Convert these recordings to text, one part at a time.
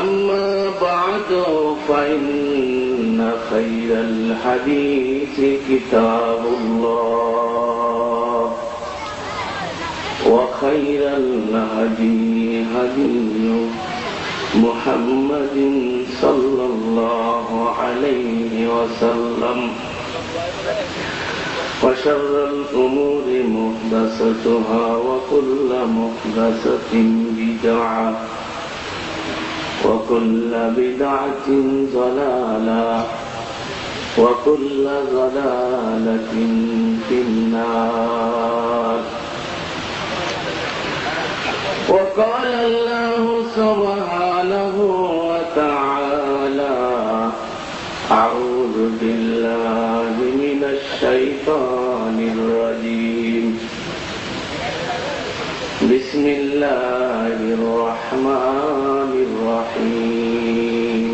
أما بعد فإن خير الحديث كتاب الله وخير الهدي هدي محمد صلى الله عليه وسلم وشر الأمور محدثاتها وكل محدثة بدعة وكل بدعة ضلالة وكل ضلالة في النار. وقال الله سبحانه وتعالى: أعوذ بالله من الشيطان الرجيم. بسم الله الرحمن الرحيم.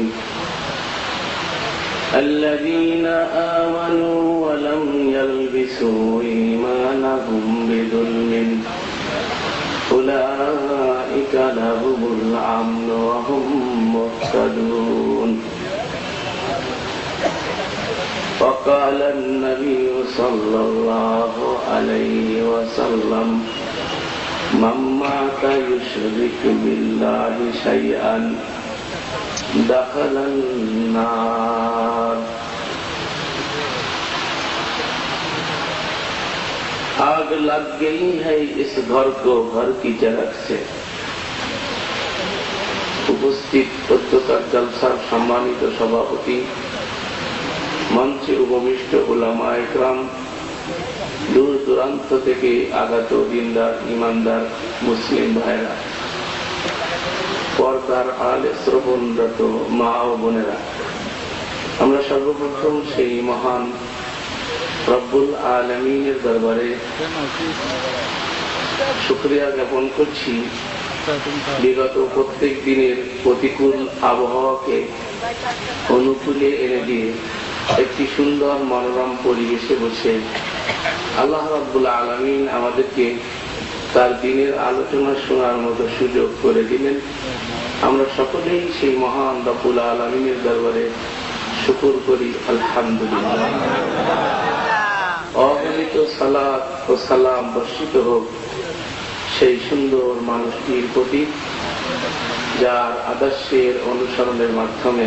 الذين آمنوا ولم يلبسوا إيمانهم بظلم أولئك لهم الأمن وهم مهتدون. وقال النبي صلى الله عليه وسلم: من مات يشرك بالله شيئا دخل النار. आग लग गई है इस घर को, घर की जरक से। উপস্থিত প্রত্যেক জলসার সম্মানিত সভাপতি, মঞ্চে উপবিষ্ট উলামা ইকরাম, দূর দূরান্ত থেকে আগত দিনদার ইমানদার মুসলিম ভাইরা, পর্দার আলে শ্রবণরত মা ও বোনেরা, আমরা সর্বপ্রথম সেই মহান রব্বুল আলামিনের দরবারে শুকরিয়া জ্ঞাপন করছি, বিগত প্রত্যেক দিনের প্রতিকূল আবহাওয়াকে অনুকূলে এনে দিয়ে একটি সুন্দর মনোরম পরিবেশে বসে আল্লাহ রাব্বুল আলামিন আমাদেরকে তার দিনের আলোচনা শোনার মতো সুযোগ করে দিলেন। আমরা সকলেই সেই মহান রব্বুল আলামিনের দরবারে শুকর করি, আলহামদুলিল্লাহ। অগণিত সালাত ও সালাম বর্ষিত হোক সেই সুন্দর মানুষটির প্রতি, যার আদর্শের অনুসরণের মাধ্যমে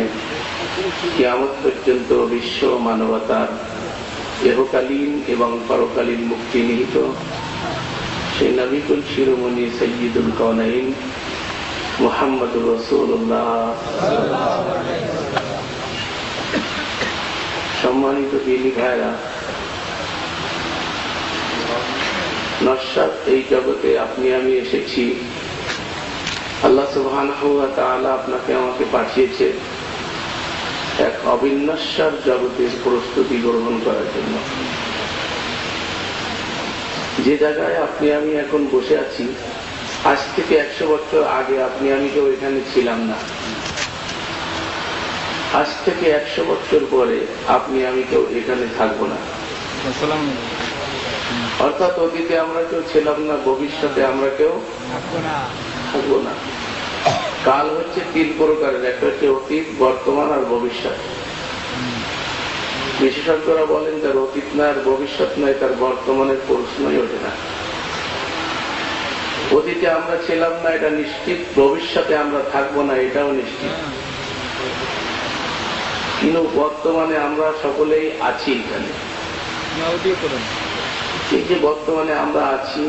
কিয়ামত পর্যন্ত বিশ্ব মানবতার ইহকালীন এবং পরকালীন মুক্তি নিহিত, সেই নবিকুল শিরোমণি সৈয়দুল কাওনাইন মুহাম্মদুর রাসূলুল্লাহ। সম্মানিত দিনী ভাইরা, নস্যাৎ এই জগতে আপনি আমি এসেছি, আল্লাহ সুবহানাহু ওয়া তাআলা আপনাকে আমাকে পাঠিয়েছে এক অবিনশ্বর জগতের প্রস্তুতি গ্রহণ করার জন্য। যে জায়গায় আপনি আমি এখন বসে আছি, আজ থেকে 100 বছর আগে আপনি আমি কেউ এখানে ছিলাম না। আজ থেকে 100 বছর পরে আপনি আমি কেউ এখানে থাকবো না। অর্থাৎ অতীতে আমরা কেউ ছিলাম না, ভবিষ্যতে আমরা কেউ থাকবো না। কাল হচ্ছে 3 প্রকারের, একটা হচ্ছে অতীত, বর্তমান আর ভবিষ্যৎ। বিশেষজ্ঞরা বলেন তার অতীত না আর ভবিষ্যৎ নয়, তার বর্তমানের প্রশ্নই ওঠে না। অতীতে আমরা ছিলাম না এটা নিশ্চিত, ভবিষ্যতে আমরা থাকবো না এটাও নিশ্চিত, কিন্তু বর্তমানে আমরা সকলেই আছি এখানে। এই যে বর্তমানে আমরা আছি,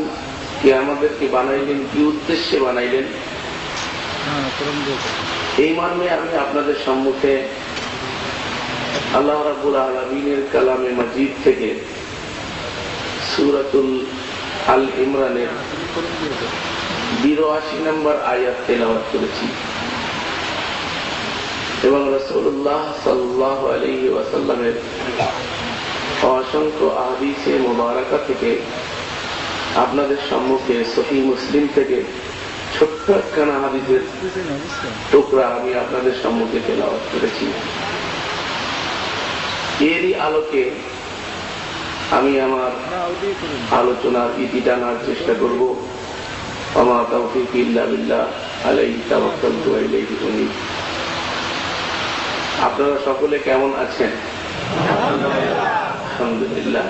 কে আমাদেরকে বানাইলেন, কি উদ্দেশ্যে বানাইলেন, এই মর্মে আমি আপনাদের সম্মুখে আল্লাহ রাব্বুল আলামিনের কালামে মাজিদ থেকে সূরাতুল আল ইমরানের 82 নম্বর আয়াত তেলাওয়াত করেছি এবং রাসূলুল্লাহ সাল্লাল্লাহু আলাইহি ওয়াসাল্লামের অসংখ্য হাদিসে মুবারাকা থেকে আপনাদের সম্মুখে সহিহ মুসলিম থেকে ছোট্ট একখানা হাদিসের টুকরা আমি আপনাদের সম্মুখে তেলাওয়াত করেছি। এরই আলোকে আমি আমার আলোচনার ইতি টানার চেষ্টা করব। আমা তাওফীক ইল্লা বিল্লাহ, আলাইহি তাওয়াক্কালতু ওয়া ইলাইহি উনীব। আপনারা সকলে কেমন আছেন? আলহামদুলিল্লাহ।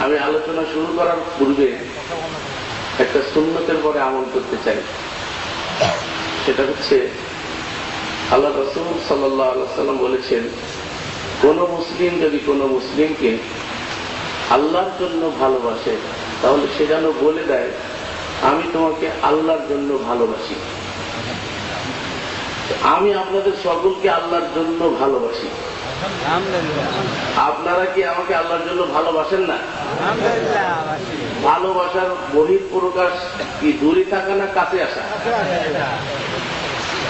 আমি আলোচনা শুরু করার পূর্বে একটা সুন্নতের পরে আমল করতে চাই। সেটা হচ্ছে, আল্লাহ রাসূল সাল্লাল্লাহু আলাইহি ওয়াসাল্লাম বলেছেন, কোন মুসলিম যদি কোন মুসলিমকে আল্লাহর জন্য ভালোবাসে তাহলে সে যেন বলে দেয়, আমি তোমাকে আল্লাহর জন্য ভালোবাসি। আমি আপনাদের সকলকে আল্লাহর জন্য ভালোবাসি। আপনারা কি আমাকে আল্লাহর জন্য ভালোবাসেন না? ভালোবাসার বহিঃপ্রকাশ কি দূরে থাকা না কাছে আসা?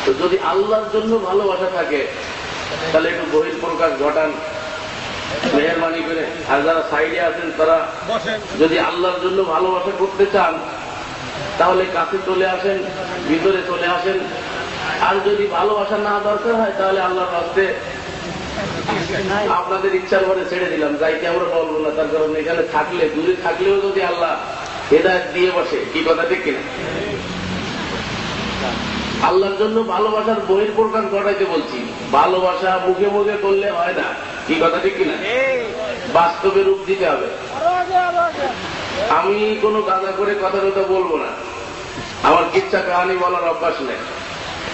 তো যদি আল্লাহর জন্য ভালোবাসা থাকে তাহলে একটু বহিঃপ্রকাশ ঘটান, মেহরবানি করে। আর যারা সাইডে আছেন তারা যদি আল্লাহর জন্য ভালোবাসা করতে চান তাহলে কাছে চলে আসেন, ভিতরে চলে আসেন। আর যদি ভালোবাসা না দরকার হয় তাহলে আল্লাহর রাস্তে আপনাদের ইচ্ছার ঘরে ছেড়ে দিলাম, যাইতে আমরা বলবো না। তার কারণ এখানে থাকলে, দূরে থাকলেও যদি আল্লাহ হেদায়েত দিয়ে বসে, কি কথা ঠিক কিনা? আল্লাহর জন্য ভালোবাসার বহিঃপ্রকাশ ঘটাইতে বলছি, ভালোবাসা মুখে মুখে করলে হয় না, কি কথা ঠিক কিনা? বাস্তবে রূপ দিতে হবে। আমি কোনো গাঁজা করে কথা বলবো না, আমার কিচ্ছা কাহানি বলার অভ্যাস নেই।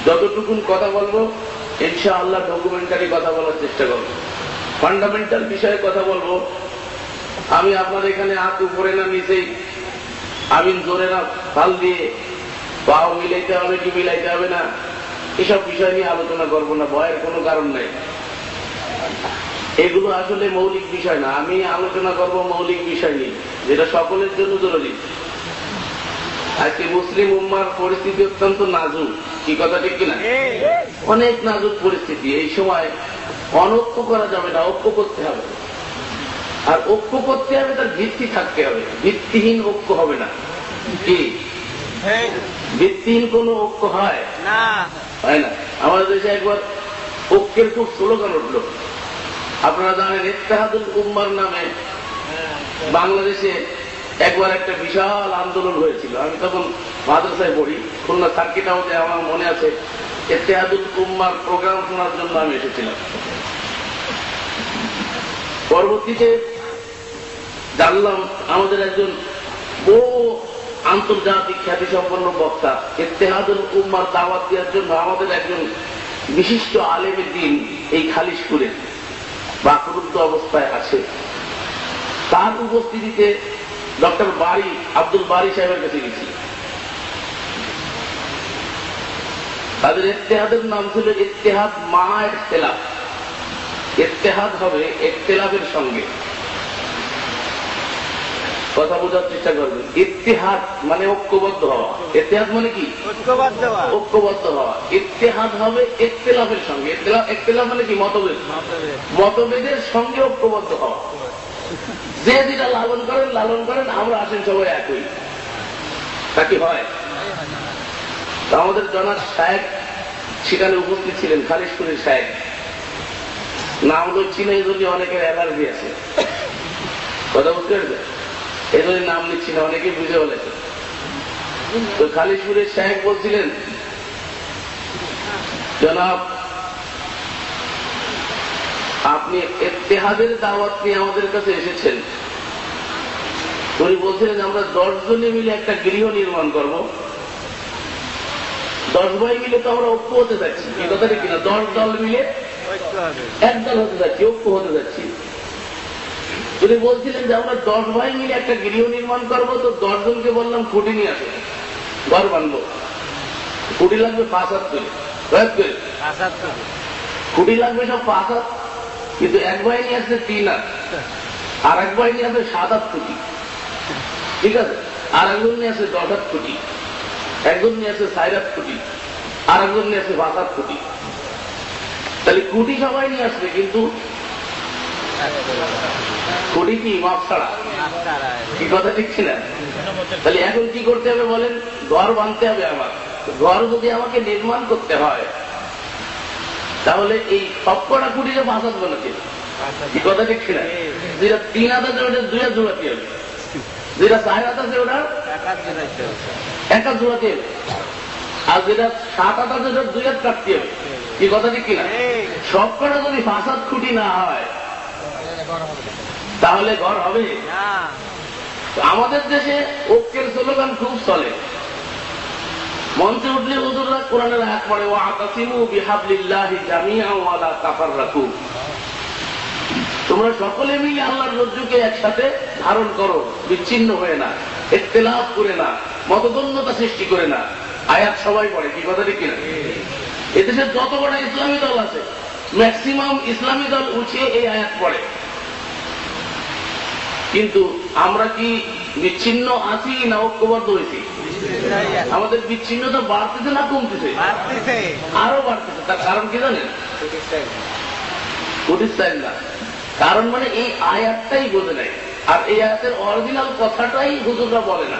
যতটুকুন কথা বলবো ইনশাআল্লাহ ডকুমেন্টারি কথা বলার চেষ্টা করবো, ফান্ডামেন্টাল বিষয়ে কথা বলবো। আমি আপনার এখানে হাত উপরে না নিচেই, আমি জোরে না ফাল দিয়ে পাও মিলাইতে হবে কি মিলাইতে হবে না, এসব বিষয় নিয়ে আলোচনা করবো না, ভয়ের কোনো কারণ নেই। এগুলো আসলে মৌলিক বিষয় না। আমি আলোচনা করব মৌলিক বিষয় নিয়ে, যেটা সকলের জন্য জরুরি। আজকে মুসলিম উম্মার পরিস্থিতি অত্যন্ত নাজুক, কি কথা ঠিক কিনা? অনেক নাজুক পরিস্থিতি। এই সময় অনৈক্য করা যাবে না, ঐক্য করতে হবে। আর ঐক্য করতে হবে, তার ভিত্তি থাকতে হবে। ভিত্তিহীন ঐক্য হবে না। কি ভিত্তিহীন কোন ঐক্য হয় না? হয় না। আমাদের দেশে একবার ঐক্যের খুব স্লোগান উঠল। আপনারা জানেন, ইত্তেহাদুল উম্মার নামে বাংলাদেশে একবার একটা বিশাল আন্দোলন হয়েছিল। আমি তখন মাদ্রাসায় পড়ি, খুলনা সার্কিট হাউসে, আমার মনে আছে। ইত্তেহাদুল উম্মার প্রোগ্রাম শোনার জন্য আমি এসেছিলাম। পরবর্তীতে জানলাম আমাদের একজন বহু আন্তর্জাতিক খ্যাতিসম্পন্ন বক্তা ইত্তেহাদুল উম্মার দাওয়াত দেওয়ার জন্য আমাদের একজন বিশিষ্ট আলেমের দিন এই খালিশপুরে বাকরুদ্ধ অবস্থায় আছে। তার উপস্থিতিতে ডক্টর বারি, আব্দুল বারি সাহেবের কাছে গেছি। তাদের ইত্তেহাদের নাম ছিল ইত্তেহাদ মা ইখতিলাফ। ইত্তেহাদ হবে ইখতিলাফের সঙ্গে। কথা বোঝার চেষ্টা করবেন। ইত্তেহাদ মানে ঐক্যবদ্ধ হওয়া। ইত্তেহাদ মানে কি? ঐক্যবদ্ধ হওয়া। ইত্তেহাদ হবে ইখতিলাফের সঙ্গে। ইখতিলাফ মানে কি? মতভেদ। মতভেদের সঙ্গে ঐক্যবদ্ধ হওয়া। যে যেটা লালন করেন লালন করেন, আমরা আসেন সবাই একই। তা কি হয়? আমাদের জনাব সাহেব সেখানে উপস্থিত ছিলেন, খালিশপুরের সাহেব। নাম হলো চিনে, এই জন্য অনেকের অ্যালার্জি আছে। কথা বুঝতে পেরেছে? এই জন্য নাম নিচ্ছি না, অনেকে বুঝে বলেছে। তো খালিশপুরের সাহেব বলছিলেন, জনাব আপনি ইত্তেহাদের দাওয়াত নিয়ে আমাদের কাছে এসেছেন। উনি বলছিলেন আমরা 10 জনে মিলে একটা গৃহ নির্মাণ করব। 10 ভাই মিলে তো আমরা ঐক্য হতে যাচ্ছি, এই কথাটা কিনা? 10 দল মিলে এক দল হতে যাচ্ছি, ঐক্য হতে যাচ্ছি। উনি বলছিলেন যে আমরা 10 ভাই মিলে একটা গৃহ নির্মাণ করবো। তো 10 জনকে বললাম খুঁটি নিয়ে আসো, ঘর বানবো। খুঁটি লাগবে 5 হাত করে, খুঁটি লাগবে সব 5 হাত। কিন্তু এক ভাই নিয়ে আসছে 3 হাত, আর এক ভাই নিয়ে আসছে 7 হাত খুঁটি, ঠিক আছে? আর একজন নিয়ে আসছে 10 হাত খুঁটি, একজন নিয়ে আসছে 4 হাত খুঁটি, আর একজন নিয়ে আসছে 5 হাত খুঁটি। তাহলে খুঁটি সবাই নিয়ে আসবে, কিন্তু খুঁটি কি মাপ ছাড়া, কি কথা ঠিক কিনা? তাহলে এখন কি করতে হবে বলেন? ঘর বাঁধতে হবে আমার। ঘর যদি আমাকে নির্মাণ করতে হয় তাহলে এই সবকটা খুঁটিতে 5 হাত বানাতে হবে, কি কথা ঠিক কিনা? যেটা 3 হাত আছে ওটা 2 হাত জোড়াতে হবে, যেটা 4 হাত আছে ওটা 1 হাত জোড়াতে হবে, আর যেটা 7 হাত আছে ওটা 2 হাত কাটতে হবে। কি কথা ঠিক কিনা? সব কটা যদি ফাসাদ খুঁটি না হয় তাহলে ঘর হবে। আমাদের দেশে ঐক্যের স্লোগান খুব চলে, মঞ্চে উঠলে হুজুররা কোরআনের আয়াত পড়ে, ওয়াতাসিমু বিহাবলিল্লাহি জামিআন ওয়া লা তাফাররাকু, তোমরা সকলে মিলে আল্লাহর রজ্জুকে একসাথে ধারণ করো, বিচ্ছিন্ন হয়ে না, ইখতিলাফ করে না, মতদ্বন্দ্বতা সৃষ্টি করে না। আয়াত সবাই পড়ে, কি কথা ঠিক কিনা? এদেশের যত বড় ইসলামী দল আছে ম্যাক্সিমাম ইসলামী দল উঠিয়ে এই আয়াত পড়ে। কিন্তু আমরা কি বিচ্ছিন্ন আছি না ঐক্যবদ্ধ হয়েছি? আমাদের বিচ্ছিন্নতা বাড়তেছে না কমতেছে? আরো বাড়তেছে। তার কারণ কি জানেন? প্রতিষ্ঠান না, কারণ মানে এই আয়াতটাই বোঝে নাই, আর এই আয়াতের অরিজিনাল কথাটাই হুজুররা বলে না।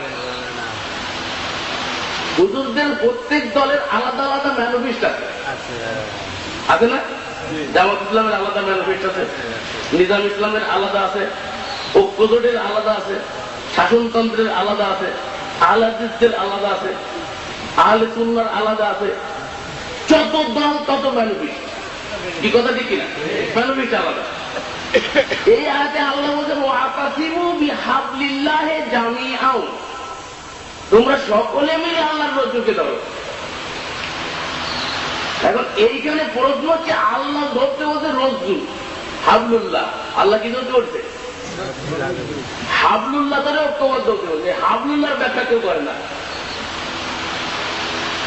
হুজুরদের প্রত্যেক দলের আলাদা আলাদা ম্যানিফেস্ট আছে, আছে না? জামাত ইসলামের আলাদা ম্যানিফেস্ট আছে, নিজাম ইসলামের আলাদা আছে, ঐক্যজোটের আলাদা আছে, শাসনতন্ত্রের আলাদা আছে, আহলে হাদিসদের আলাদা আছে, আহলে সুন্নাহর আলাদা আছে। যত দল তত ম্যানিফেস্ট, কি কথা ঠিক কিনা? ম্যানিফেস্ট আলাদা। এই আয়াতে আল্লাহ বলেন, ওয়াতাসিমু বিহাবলিল্লাহি জামিআন, তোমরা সকলে মিলে আল্লাহর রজ্জুকে ধরো। এখন এইখানে প্রশ্ন হচ্ছে, আল্লাহ ধরতে বলছে রজ্জু, হাবলুল্লাহ, আল্লাহ কি ধরতে বলছে? হাবলুল্লাহ ধরে ঐক্যবদ্ধ হতে বলছে। হাবলুল্লাহর ব্যাখ্যা কেউ করে না।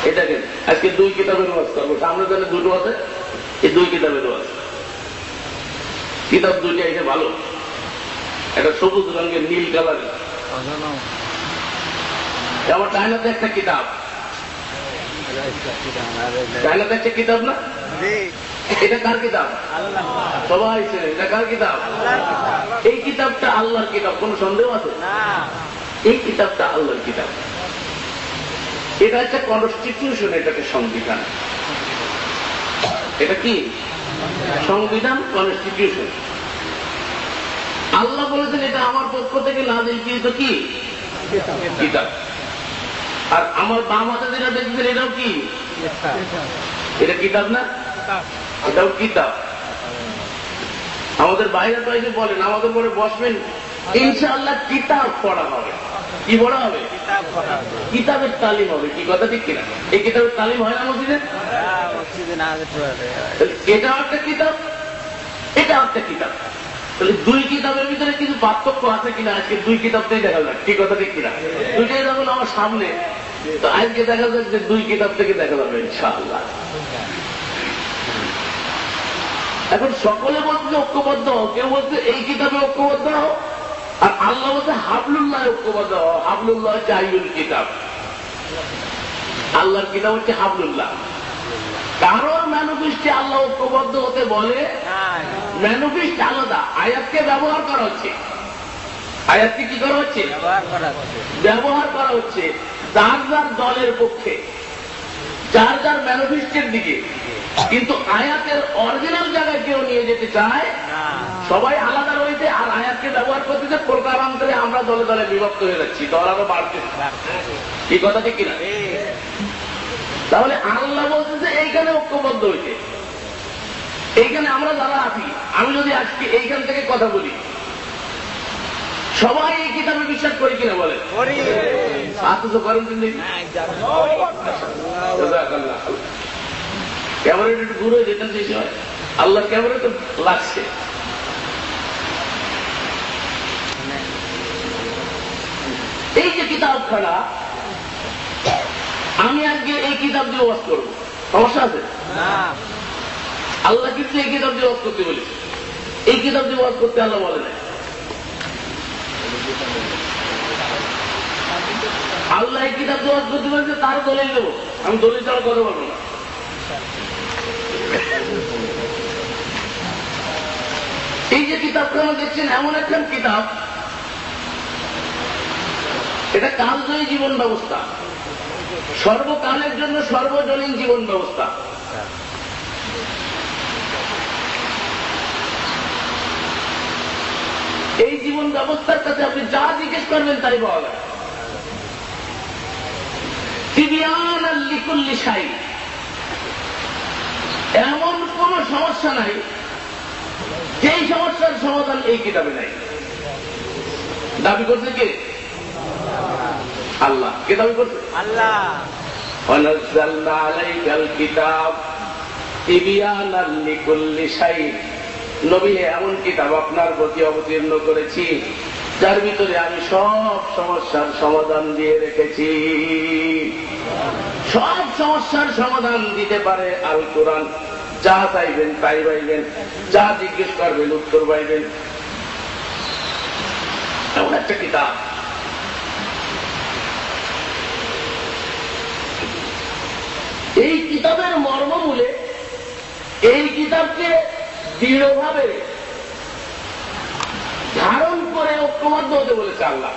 এটাকে আজকে 2 কিতাবের ওয়াজ করবো, সামনে জানে 2টো আছে, এই 2 কিতাবের ওয়াজ। কিতাব 2টা এসে ভালো, একটা সবুজ রঙের নীল কালারের, আমার চায়নাতে একটা কিতাব, চায়নাতে একটা কিতাব না, এটা কার কিতাব? সবাই এটা কার কিতাব? এই কিতাবটা আল্লাহর কিতাব, কোন সন্দেহ আছে? এই কিতাবটা আল্লাহর কিতাব। এটা একটা কনস্টিটিউশন, এটা একটা সংবিধান। এটা কি সংবিধান? কনস্টিটিউশন। আল্লাহ বলেছেন এটা আমার পক্ষ থেকে নাযিলকৃত কি কিতাব। আর আমার বাম হাতে যেটা দেখছেন এটাও কি? এটা কিতাব না? এটাও কিতাব। আমাদের বাইরে তো এসে বলেন, আমাদের পরে বসবেন, ইনশাআল্লাহ কিতাব পড়া হবে। কি পড়া হবে? কিতাবের তালিম হবে। কি কথা ঠিক কিনা? এই কিতাবের তালিম হয় না মসজিদে? এটাও একটা কিতাব, এটাও একটা কিতাব। তাহলে 2 কিতাবের ভিতরে কিছু পার্থক্য আছে কিনা আজকে 2 কিতাবটাই দেখা যাক। কি কথা ঠিক কিনা? 2টাই যখন আমার সামনে, তো আজকে দেখা যাক যে 2 কিতাব থেকে দেখা যাবে ইনশাআল্লাহ। এখন সকলে বলছে ঐক্যবদ্ধ হও, কেউ বলছে এই কিতাবে ঐক্যবদ্ধ হও, আর আল্লাহ বলছে হাবলুল্লাহ ঐক্যবদ্ধ হও। হাবলুল্লাহ হচ্ছে আইয়ুল কিতাব, আল্লাহর কিতাব হচ্ছে হাবলুল্লাহ। কারোর ম্যানিফেস্টে আল্লাহ ঐক্যবদ্ধ হতে বলে, ম্যানিফেস্ট আলাদা, আয়াতকে ব্যবহার করা হচ্ছে। আয়াতকে কি করা হচ্ছে? ব্যবহার করা হচ্ছে যার যার দলের পক্ষে, যার যার ম্যানিফেস্টের দিকে। কিন্তু আয়াতের অরিজিনাল জায়গায় কেউ নিয়ে যেতে চায়, সবাই আলাদা রয়েছে, আর আয়াতকে ব্যবহার করতেছে প্রকারান্তরে আমরা দলে দলে বিভক্ত হয়ে যাচ্ছি, দল আরো বাড়ছে। এই কথা ঠিক কিনা? তাহলে আল্লাহ বলছে যে এইখানে ঐক্যবদ্ধ হয়েছে। এইখানে আমরা যারা আছি, আমি যদি আজকে এইখান থেকে কথা বলি, সবাই এই কিতাবে বিশ্বাস করি কিনা বলে? অথচ করেন কিন্তু ক্যামেরাটা একটু দূর হয়ে যেতেন সেই সময়, আল্লাহ ক্যামেরা তো লাগছে। এই যে কিতাবখানা, আমি আজকে এই কিতাব দিয়ে ওয়াজ করবো, সমস্যা আছে? আল্লাহ কিন্তু এই কিতাব দিয়ে ওয়াজ করতে বলেছে। এই কিতাব দিয়ে ওয়াজ করতে আল্লাহ বলে নাই। আল্লাহ এই কিতাব দিয়ে ওয়াজ করতে বলেছে, তার দলিল দেবো। আমি দলিল ছাড়া কথা বলবো না। এই যে কিতাবখানা দেখছেন, এমন একটা কিতাব, এটা কালজয়ী জীবন ব্যবস্থা, সর্বকালের জন্য সর্বজনীন জীবন ব্যবস্থা। এই জীবন ব্যবস্থার কাছে আপনি যা জিজ্ঞেস করবেন তাই পাওয়া যায়। তিবিয়ানাল লিকুল্লি শাই, এমন কোন সমস্যা নাই যেই সমস্যার সমাধান এই কিতাবে নাই। দাবি করছে কে? আল্লাহ। কে দাবি করছে? আল্লাহ। ওয়ানাজ্জালনা আলাইকাল কিতাব তিবয়ানাল লিকুল্লি শাই। নবী, এমন কিতাব আপনার প্রতি অবতীর্ণ করেছি যার ভিতরে আমি সব সমস্যার সমাধান দিয়ে রেখেছি। সব সমস্যার সমাধান দিতে পারে আল কোরআন। যা চাইবেন তাই পাইবেন, যা জিজ্ঞেস করবেন উত্তর পাইবেন। এমন একটা কিতাব। এই কিতাবের মর্মমূলে এই কিতাবকে দৃঢ়ভাবে ধারণ করে ঐক্যবদ্ধ হতে বলেছে আল্লাহ।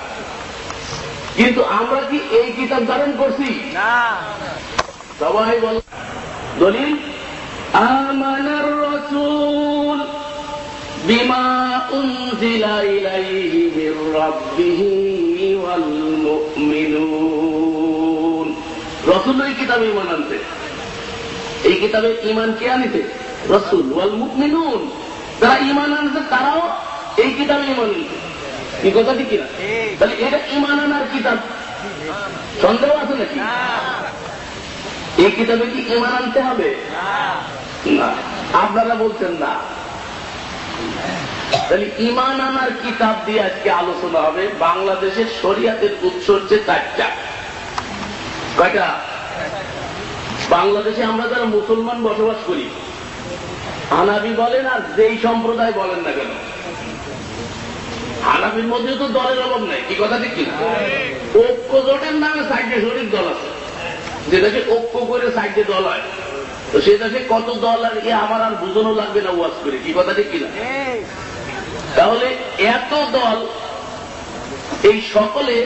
কিন্তু আমরা কি এই কিতাব ধারণ করছি? না। সবাই বল দলিল আমানার রাসূল বিমা উনজিলা ইলাইহি মির রাব্বিহি ওয়াল মুমিনুন। রাসূল এই কিতাবে ঈমান আনতে। এই কিতাবে ঈমান কে আনিতে? রাসূল। ওয়াল মুমিনুন, যারা ঈমান আনছে তারাও এই কিতাবে ঈমান আনছে। কি কথা ঠিক কিনা? তাহলে এটা ঈমান আনার কিতাব, সন্দেহ আছে নাকি? এই কিতাবে কি ঈমান আনতে হবে? না। আপনারা বলছেন না। তাহলে ঈমান আনার কিতাব দিয়ে আজকে আলোচনা হবে। বাংলাদেশের শরিয়াতের উৎস হচ্ছে 4টা। কয়টা? বাংলাদেশে আমরা যারা মুসলমান বসবাস করি, হানাফি বলেন আর যেই সম্প্রদায় বলেন না কেন, হানাফির মধ্যে তো দলের অভাব নাই। কি কথা ঠিক কিনা? ঐক্য জোটের নামে 4টে শরিক দল আছে। যে দেশে ঐক্য করে 4টে দল হয়, তো সে দেশে কত দল আর আমার আর বুঝানো লাগবে না ওয়াজ করে। কি কথা ঠিক কিনা? তাহলে এত দল, এই সকলে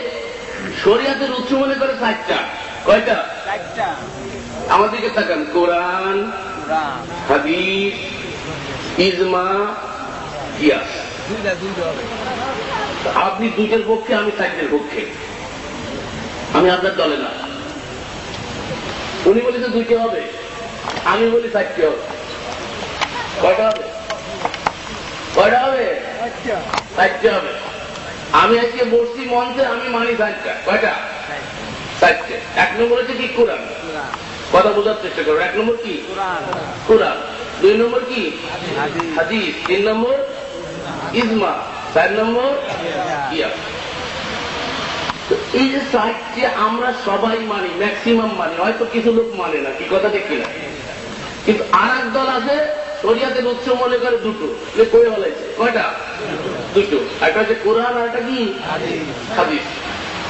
শরিয়াতের উৎস মনে করে 4টা। কয়টা? 4টা। আমাদেরকে তাকান, কোরআন, হাদিস, ইজমা, কিয়াস। আপনি 2টের পক্ষে, আমি 4টের পক্ষে। আমি আপনার দলে না। উনি বলেছে 2টে হবে, আমি বলি 4টে হবে। কয়টা হবে? কয়টা হবে? 4টে হবে। আমি আজকে বসছি মঞ্চে, আমি মানি 4টা। কয়টা? 4টে। 1 নম্বর হচ্ছে কি? কোরআন। কথা বোঝার চেষ্টা করো। 1 নম্বর কি? কোরআন। 2 নম্বর কি? হাদিস। 3 নম্বর ইজমা। 4 নম্বর কিয়াস। এই যে 4টে আমরা সবাই মানি, ম্যাক্সিমাম মানি, হয়তো কিছু লোক মানে না। কি কথা ঠিক কিনা? কিন্তু আর এক দল আছে শরিয়াতের উৎস মনে করে 2টো। কই বলাইছে? কয়টা? 2টো। একটা হচ্ছে কোরআন আর একটা কি? হাদিস।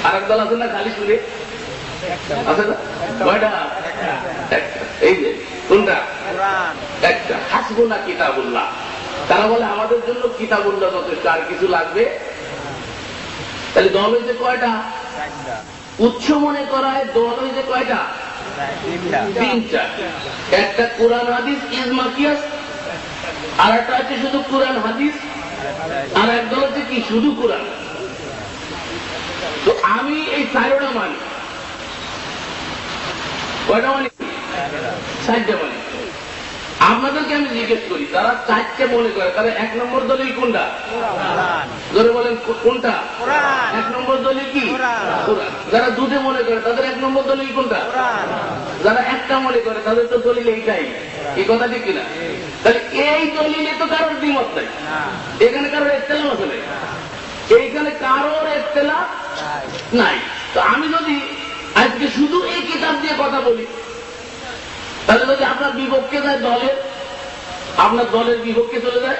আর এক দল আছে না খালি শুনে আছে না? কয়টা? একটা। এই যে কোনটা? একটা। হাসবুনা কিতাবুল্লাহ। তারা বলে আমাদের জন্য কিতাবুল্লাহ যথেষ্ট, আর কিছু লাগবে? তাহলে দল হয়েছে কয়টা? উৎস মনে করায় দল হয়েছে কয়টা? 3টা। একটা কোরআন হাদিস ইজমা কিয়াস, আর একটা হচ্ছে শুধু কোরআন হাদিস, আর এক দল হচ্ছে কি? শুধু কোরআন। তো আমি এই 4টা মানি। কয়টা মানি? 4টা মানি। আপনাদেরকে আমি জিজ্ঞেস করি, তারা 4টে মনে করে, তারা 1 নম্বর দলিল কোনটা? ধরে বলেন কোনটা? 1 নম্বর দলিল কি? কোরআন। যারা 2টে মনে করে তাদের 1 নম্বর দলিল কোনটা? যারা 1টা মনে করে তাদের তো দলিল এইটাই। এই কথা ঠিক কিনা? তাহলে এই দলিলে তো কারোর দ্বিমত নাই, এখানে কারোর ইখতিলাফ আছে নাই, এইখানে কারোর ইখতিলাফ নাই। তো আমি যদি আজকে শুধু এই কিতাব দিয়ে কথা বলি, তাহলে যদি আপনার বিপক্ষে যায় দলের, আপনার দলের বিপক্ষে চলে যায়।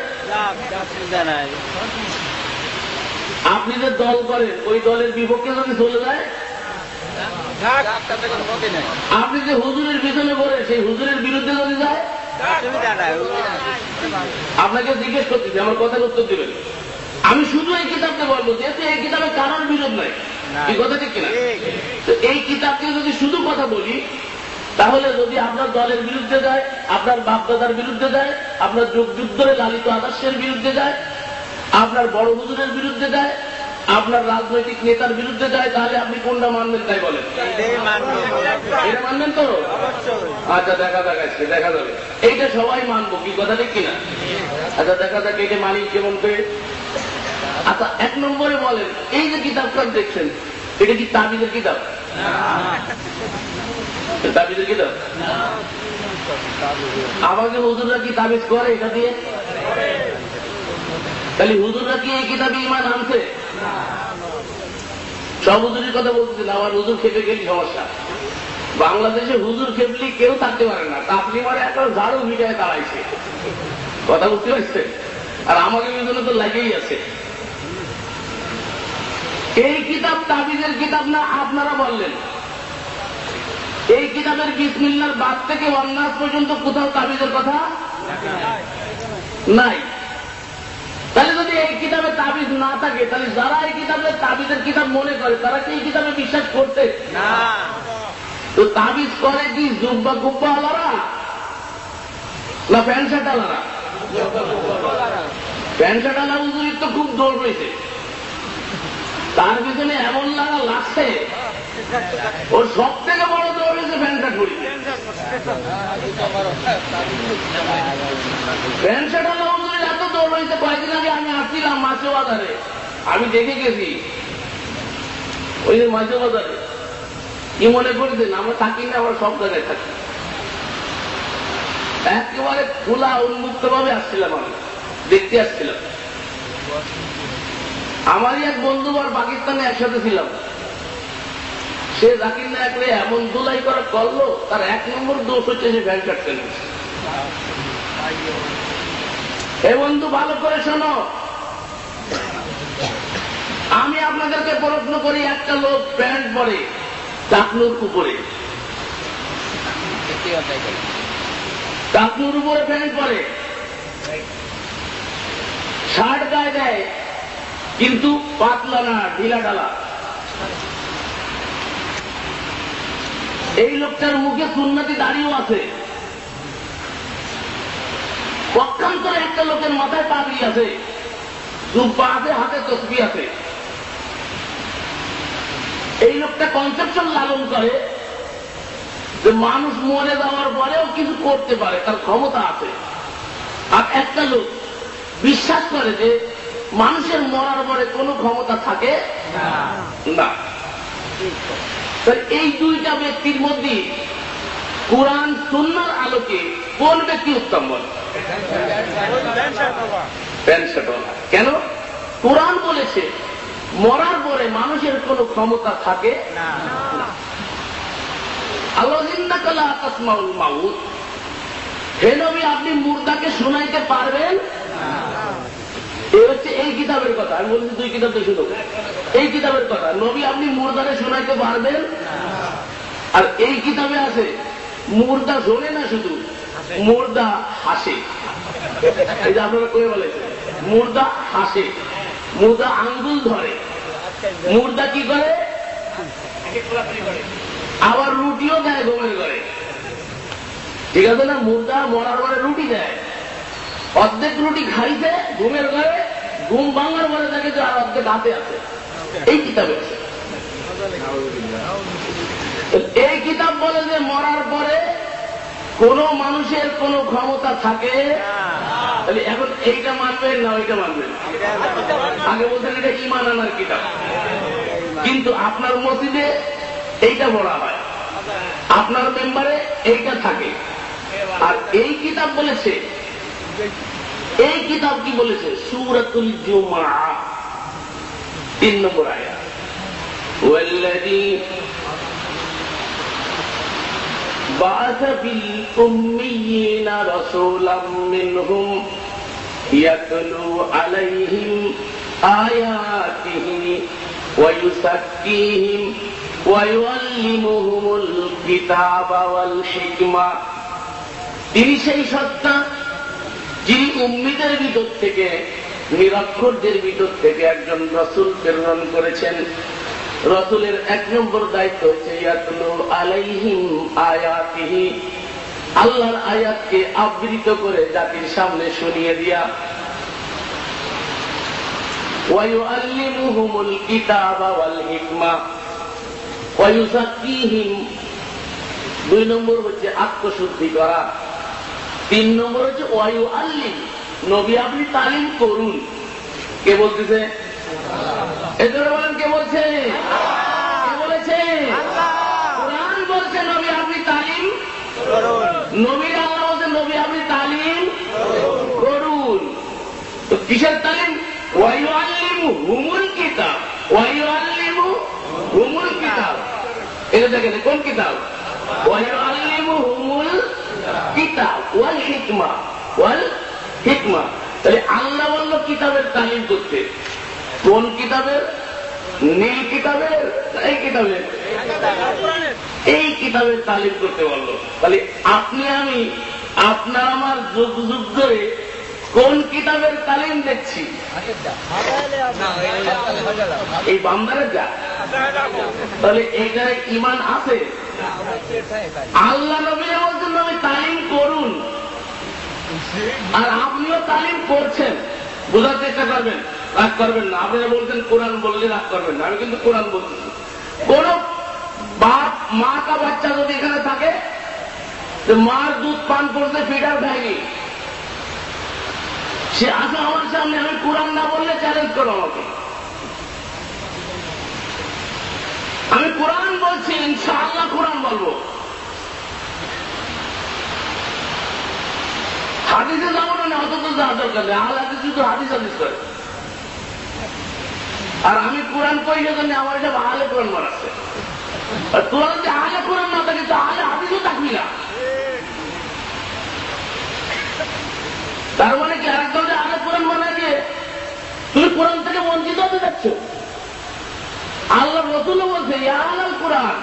আপনি যে দল করেন ওই দলের বিপক্ষে যদি চলে যায়, আপনি যে হুজুরের পিছনে পড়ে সেই হুজুরের বিরুদ্ধে যদি যায়, আপনাকে জিজ্ঞেস করতেছি, আমার কথার উত্তর দিবেন। আমি শুধু এই কিতাবকে বলবো, যেহেতু এই কিতাবে কারোর বিরোধ নাই। এই কথা ঠিক কিনা? তো এই কিতাবকে যদি শুধু কথা বলি, তাহলে যদি আপনার দলের বিরুদ্ধে যায়, আপনার বাপদাদার বিরুদ্ধে যায়, আপনার যুগ যুগ ধরে লালিত আদর্শের বিরুদ্ধে যায়, আপনার বড় হুজুরের বিরুদ্ধে যায়, আপনার রাজনৈতিক নেতার বিরুদ্ধে যায়, তাহলে আপনি কোনটা মানবেন তাই বলেন? এটা মানবেন তো? আচ্ছা, দেখা যাক, আজকে দেখা যাবে। এইটা সবাই মানবো, কি কথা ঠিক কিনা? আচ্ছা, দেখা যাক এটা মানি কেমন করে। আচ্ছা, 1 নম্বরে বলেন, এই যে কিতাবটা দেখছেন, এটা কি তাবিজের কিতাব? তাবিজের কিতাব? আমাকে হুজুররা কি তাবিজ করে এটা দিয়ে? তাহলে হুজুররা কি এই কিতাবে ঈমান আনছে? সব হুজুরের কথা বলতেছেন, আমার হুজুর খেপে গেলি সমস্যা। বাংলাদেশে হুজুর খেপলি কেউ থাকতে পারে না, তাপলি মারে একটা ঝাড়ু মিটায় দাঁড়াইছে, কথা বুঝতে পারছেন? আর আমাকে বিভিন্ন তো লাগেই আছে। এই কিতাব তাবিজের কিতাব না, আপনারা বললেন। এই কিতাবের বিসমিল্লাহর বাদ থেকে ওয়ান্নাস পর্যন্ত কোথাও তাবিজের কথা নাই। তাহলে যদি এই কিতাবে তাবিজ না থাকে, তাহলে যারা এই কিতাবের তাবিজের কিতাব মনে করে, তারা কি এই কিতাবে বিশ্বাস করতে না? তো তাবিজ করে কি জুব্বা কুব্বা আলারা না প্যান্ট শার্ট আলারা? প্যান্ট শার্ট আলা হুজুরির তো খুব দৌড় রয়েছে, তার পিছনে এমন লাগছে, ওর সব থেকে বড় দৌড় হয়েছে প্যান্ট শার্ট করি। প্যান্ট শার্ট আলা হুজুরির এত দৌড় হয়েছে, কয়েকদিন আগে আমি আসছিলাম মাছে বাজারে, আমি দেখে গেছি ওই যে মাছে বাজারে। কি মনে করছেন আমরা থাকি না? আমরা সব জায়গায় থাকি। একেবারে খোলা উন্মুক্ত ভাবে আসছিলাম, আমি দেখতে আসছিলাম। আমারই এক বন্ধু আর পাকিস্তানে একসাথে ছিলাম, সে জাকির নায়করে এমন ধুলাই করা করলো, তার 1 নম্বর দোষ হচ্ছে সে প্যান্ট শার্ট কেন। এ বন্ধু ভালো করে শোনো, আমি আপনাদেরকে প্রশ্ন করি, একটা লোক প্যান্ট পরে টাকনুর উপরে, টাকনুর উপরে প্যান্ট পরে, শার্ট গায়ে দেয় কিন্তু পাতলা না, ঢিলা ঢালা। এই লোকটার মুখে সুন্নতি দাড়িও আছে। পক্ষান্তরে একটা লোকের মাথায় পাগড়ি আছে, জুব্বা আছে, হাতে তসবিহ আছে। এই লোকটা কনসেপশন লালন করে যে মানুষ মরে যাওয়ার পরেও কিছু করতে পারে, তার ক্ষমতা আছে। আর একটা লোক বিশ্বাস করে যে মানুষের মরার পরে কোনো ক্ষমতা থাকে না। এই দুইটা ব্যক্তির মধ্যে কুরআন সুন্নাহর আলোকে কোন ব্যক্তি উত্তম বলে? প্যান্ট শার্টওয়ালা। কেন? কুরআন বলেছে মরার পরে মানুষের কোনো ক্ষমতা থাকে না। আল্লাহ ইন্নাকা লা তাসমাউল মাউত, হে নবী আপনি মুর্দাকে শোনাইতে পারবেন না। এই হচ্ছে এই কিতাবের কথা। আমি বলছি 2 কিতাব দেখে দেবো, এই কিতাবের কথা। নবী আপনি মুর্দাকে শোনাইতে পারবেন না। আর এই কিতাবে আছে মুর্দা শোনে না, শুধু মুর্দা হাসে। এই যে আপনারা কয়ে বলেছেন মুর্দা হাসে, মুর্দা আঙ্গুল ধরে, মুর্দা কি করে, আবার রুটিও দেয় ঘুমের ঘরে, ঠিক আছে না? মুর্দা মরার পরে রুটি দেয়, অর্ধেক রুটি খাইছে ঘুমের ঘরে, ঘুম ভাঙার পরে দেখে যে আর অর্ধেক হাতে আছে। এই কিতাবে আছে। এই কিতাব বলে যে মরার পরে কোন মানুষের কোন ক্ষমতা থাকে। তাহলে এখন এইটা মানবেন না ওইটা মানবেন? আগে বলছেন এটা ঈমান আনার কিতাব, কিন্তু আপনার মসজিদে এইটা পড়া হয়, আপনার মেম্বারে এইটা থাকে। আর এই কিতাব বলেছে, এই কিতাব কি বলেছে? সূরাতুল জুমআ 3 নম্বর আয়াত, ওয়াল্লাযী বা'আসা ফিল উম্মিয়িনা রাসূলাম মিনহুম ইয়াতলু আলাইহিম আয়াতিহি ওয়া ইউযাক্কিহিম ওয়া ইউআল্লিমুহুমুল কিতাবা ওয়াল হিকমা। তিনি সেই সত্তা যিনি উম্মীদের ভিতর থেকে, নিরক্ষরদের ভিতর থেকে একজন রাসূল প্রেরণ করেছেন। রাসূলের 1 নম্বর দায়িত্ব হচ্ছে ইয়াতলু আলাইহিম আয়াতিহি, আল্লাহর আয়াতকে আবৃত করে জাতির সামনে শুনিয়ে দিয়া। ওয়ায়ুআল্লিমুহুমুল কিতাবা ওয়াল হিকমা ওয়ায়ুযাক্কিহিম। 2 নম্বর হচ্ছে আত্মশুদ্ধি করা। 3 নম্বর হচ্ছে ওয়ায়ুআল্লিম, নবী আপনি তালিম করুন। কে বলতেছে? এজন্য বলেন কে বলছে? কে বলেছে? কোরআন বলছে নবী আপনি তালিম করুন। নবীর আল্লাহ বলছে নবী আপনি তালিম করুন। তো কিসের তালিম? ওয়ায়ুআল্লিমুহুমুল কিতাব, ওয়ায়ুআল্লিমুহুমুল কিতাব। এটা দেখেন কোন কিতাব? ওয়ায়ুআল্লিমুহুমুল কিতাব ওয়াল হিকমা, ওয়াল হিকমা। তাহলে আল্লাহ বলল কিতাবের তালিম করতে। কোন কিতাবের? নীল কিতাবের, এই কিতাবের, এই কিতাবের তালিম করতে বলল। তাহলে আপনি আমি আপনার আমার যুগ যুগ ধরে কোন কিতাবের তালিম দেখছি? এই বান্দারের যা। তাহলে এইটায় ঈমান আছে? আল্লাহ নবী বলছেন নবী তালিম করুন, আর আপনিও তালিম করছেন। বোঝার চেষ্টা করবেন, রাগ করবেন না। আপনারা বলছেন কোরআন বললে রাগ করবেন না, আমি কিন্তু কোরআন বলতেছি। কোন বাপ মা কা বাচ্চা যদি এখানে থাকে, মার দুধ পান করতে ফিডার খায়নি, সে আসে আমার সামনে, আমি কোরআন না বললে চ্যালেঞ্জ করো আমাকে। আমি কোরআন বলছি, ইনশাআল্লাহ কোরআন বলবো। হাদিসে যাবো না, অত তো যাওয়ার দরকার নেই। আহলে হাদিস শুধু হাদিস হাদিস করে, আর আমি কোরআন কই জন্য আমার এটা আহলে কোরআন বানাচ্ছে। আর তোরা যদি আহলে কোরআন না থাকে তো আহলে হাদিসও থাকবি না। তার মানে কি আরেকদল যে আহলে কোরআন বানায় দিয়ে তুমি কোরআন থেকে বঞ্চিত হতে যাচ্ছ? আল্লাহ রসুলও বলছে ইয়া আহলাল কোরআন,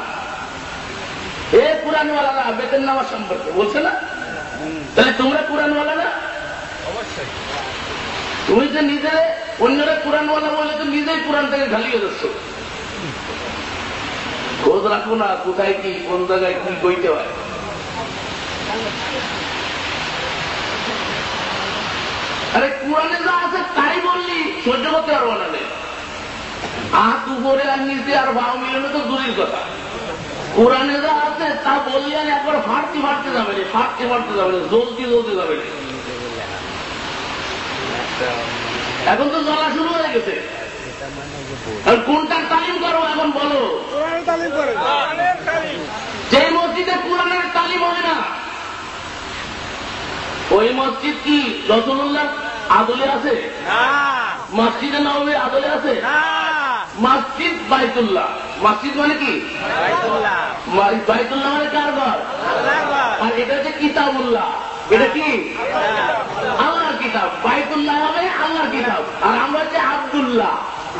এ কোরআনওয়ালারা বেতেন নামাজ সম্পর্কে বলছে না? তাহলে তোমরা কোরআনওয়ালা না? অবশ্যই। তুমি যে নিজে অন্যরা কোরআনওয়ালা বলে তো নিজেই কোরআন থেকে ঢালিয়ে যাচ্ছ। খোঁজ রাখো না কোথায় কি, কোন জায়গায় কি বইতে হয়। আরে কোরআনে যা আছে তাই বললি সহ্য করতে পারবো না। হাত উপরে আর নিচে আর ভাও মিলানো তো দূরের কথা। কোরআনে যা আছে তা বললে আর একবার ফাটতে ফাটতে যাবে না, ফাটতে ফাটতে যাবে না, জ্বলতে জ্বলতে যাবে না। এখন তো জ্বলা শুরু হয়ে গেছে। আর কোনটার তালিম করো এখন বলো? যে মসজিদে কোরআনের তালিম হয় না ওই মসজিদ কি রাসূলুল্লাহ আদলে আছে? মসজিদে নববী আদলে আছে? মসজিদ বাইতুল্লাহ। মসজিদ মানে কি? বাইতুল্লাহ মানে কার ঘর? আর এটা হচ্ছে কিতাবুল্লাহ। এটা কি? আল্লাহর কিতাব। বাইতুল্লাহ হবে আল্লাহর কিতাব, আর আমরা হচ্ছে আব্দুল্লাহ।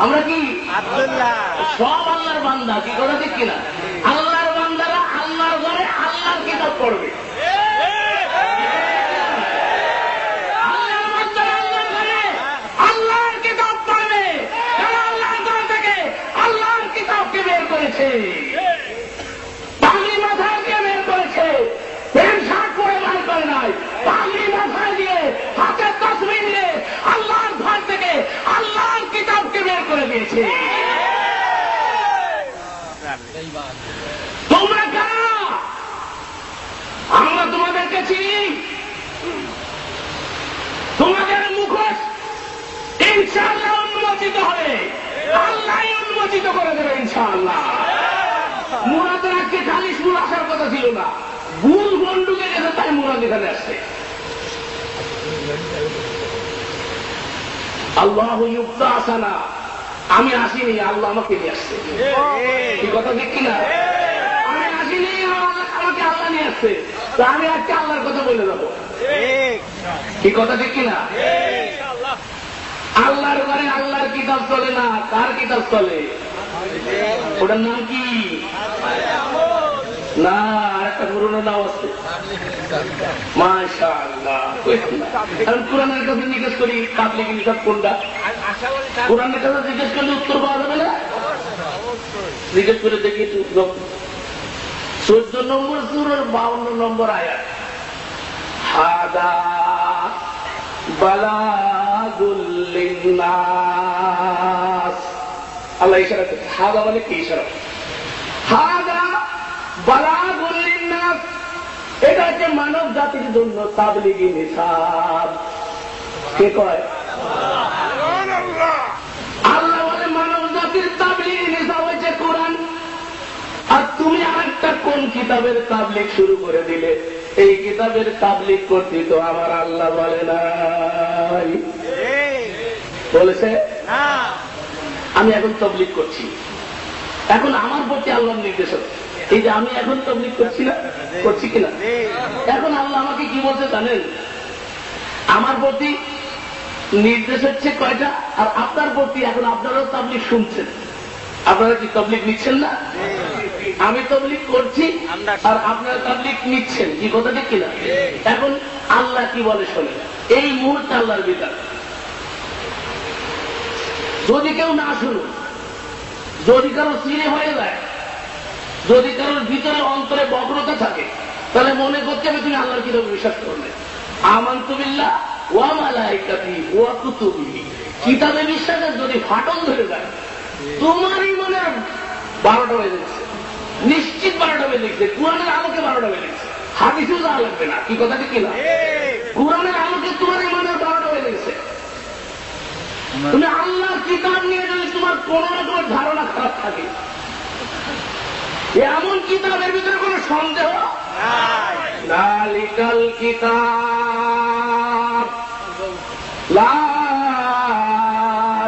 আমরা কি? আব্দুল্লাহ। সব আল্লাহর বান্দা। কি কথা ঠিক কিনা? আল্লাহর বান্দারা আল্লাহর ঘরে আল্লাহর কিতাব পড়বে। পাগড়ি মাথায় দিয়ে বের করেছে, প্যান্ট শার্ট পরে বের করে নাই, পাগড়ি মাথায় দিয়ে হাতে তাসবিহ নিয়ে আল্লাহর ঘর থেকে আল্লাহর কিতাবকে বের করে দিয়েছে। তোমরা কারা? আমরা তোমাদেরকে চিনি। তোমাদের মুখোশ ইনশাআল্লাহ উন্মোচিত হবে, আল্লাহ উন্মোচিত করে দেবে ইনশাআল্লাহ। মুরাদের আজকে 40 ফুল আসার কথা ছিল না, ভুল বন্দুকে গেছে, তাই মুরাদ এখানে আসছে। আল্লাহ ইউক্তা আসা না, আমি আসিনি, আল্লাহ আমাকে নিয়ে আসছে। কি কথা ঠিক কিনা? আমি আসিনি, আমাকে আল্লাহ নিয়ে আসছে। তা আমি আজকে আল্লাহর কথা বলে যাবো। কি কথা ঠিক কিনা? আল্লাহর ঘরে আল্লাহর কিতাব চলে না, কার কিতাব চলে? ওটার নাম কি? না, একটা পুরোনো নাম আছে। মাশাআল্লাহ। আমি কোরআনের কাছে জিজ্ঞেস করি তাবলীগী নিষেধ কোনটা? কোরআনের কাছে জিজ্ঞেস করলে উত্তর পাওয়া যাবে না? জিজ্ঞেস করে দেখি 14 নম্বর সূরার 52 নম্বর আয়াত। হাদা বালাগুল লিন্নাস। আল্লাহ ইশারা করছে, হাদা মানে কি ইশারা? হাদা বালাগুল লিন্নাস, এটা হচ্ছে মানব জাতির জন্য তাবলীগী নিসাব। কে কয়? আল্লাহ বলে মানব জাতির তাবলীগী নিসাব হচ্ছে কোরআন। আর তুমি আরেকটা কোন কিতাবের তাবলীগ শুরু করে দিলে? এই কিতাবের তাবলীগ করতে তো আমার আল্লাহ বলে নাই, বলেছে না। আমি এখন তাবলীগ করছি, এখন আমার প্রতি আল্লাহর নির্দেশ হচ্ছে। এই যে আমি এখন তাবলীগ করছি না, করছি কিনা? এখন আল্লাহ আমাকে কি বলতে জানেন? আমার প্রতি নির্দেশ হচ্ছে কয়টা, আর আপনার প্রতি এখন আপনারাও তাবলীগ শুনছেন। আপনারা কি তাবলীগ নিচ্ছেন না? আমি তাবলীগ করছি আর আপনারা তাবলীগ নিচ্ছেন, কি কথা ঠিক কিনা? এখন আল্লাহ কি বলে শোনেন, এই মুহূর্তে আল্লাহর বিধান। যদি কেউ না শুনে, যদি কারো সিনে হয়ে যায়, যদি কারোর ভিতরে অন্তরে বক্রতা থাকে, তাহলে মনে করতে হবে তুমি আল্লাহর কিতাবে বিশ্বাস করবে। আমানতু বিল্লাহ ওয়া মালাইকাতিহি ওয়া কুতুবিহি, কিতাবে বিশ্বাসের যদি ফাটল ধরে যায়, তোমার ইমানের 12টা বেজে গেছে, নিশ্চিত 12টা বেজে গেছে। কোরআনের আলোকে 12টা বেজে গেছে, হাদিসেও যা লাগবে না, কি কথা ঠিক কিনা? কোরআনের আলোকে তোমার ইমানের 12টা বেজে গেছে। তুমি আল্লাহর কিতাব নিয়ে যদি তোমার কোন রকমের ধারণা খারাপ থাকে, এমন কিতাবের ভিতরে কোন সন্দেহ লালিকাল কিতাব লা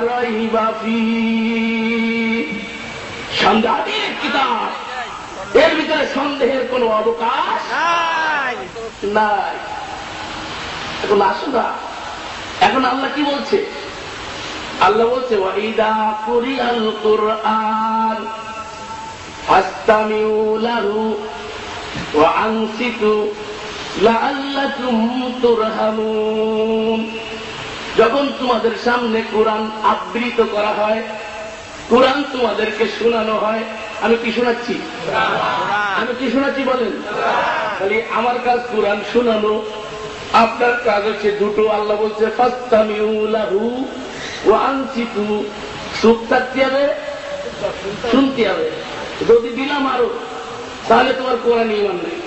রাইবা ফীহি, সন্দেহের কিতাব, এর ভিতরে সন্দেহের কোন অবকাশ নাই। এখন আসুন না, এখন আল্লাহ কি বলছে? আল্লাহ বলছে ওয়াইদা কুরিআল কুরআন ফাসতামিউ লাহু ওয়া আনসিতু লাআল্লাকুম তুরহামুন। যখন তোমাদের সামনে কোরআন আবৃত করা হয়, কোরআন তোমাদেরকে শোনানো হয়, আমি কি শোনাচ্ছি? আমি কি শোনাচ্ছি বলেন? তাহলে আমার কাজ কোরআন শোনানো, আপনার কাজ হচ্ছে দুটো। আল্লাহ বলছে ফাসতামিউ লাহু ওয়া আনসিতু, চুপ থাকতে হবে, শুনতে হবে। যদি দিলাম আরো, তাহলে তোমার কোরআন ঈমান নেই,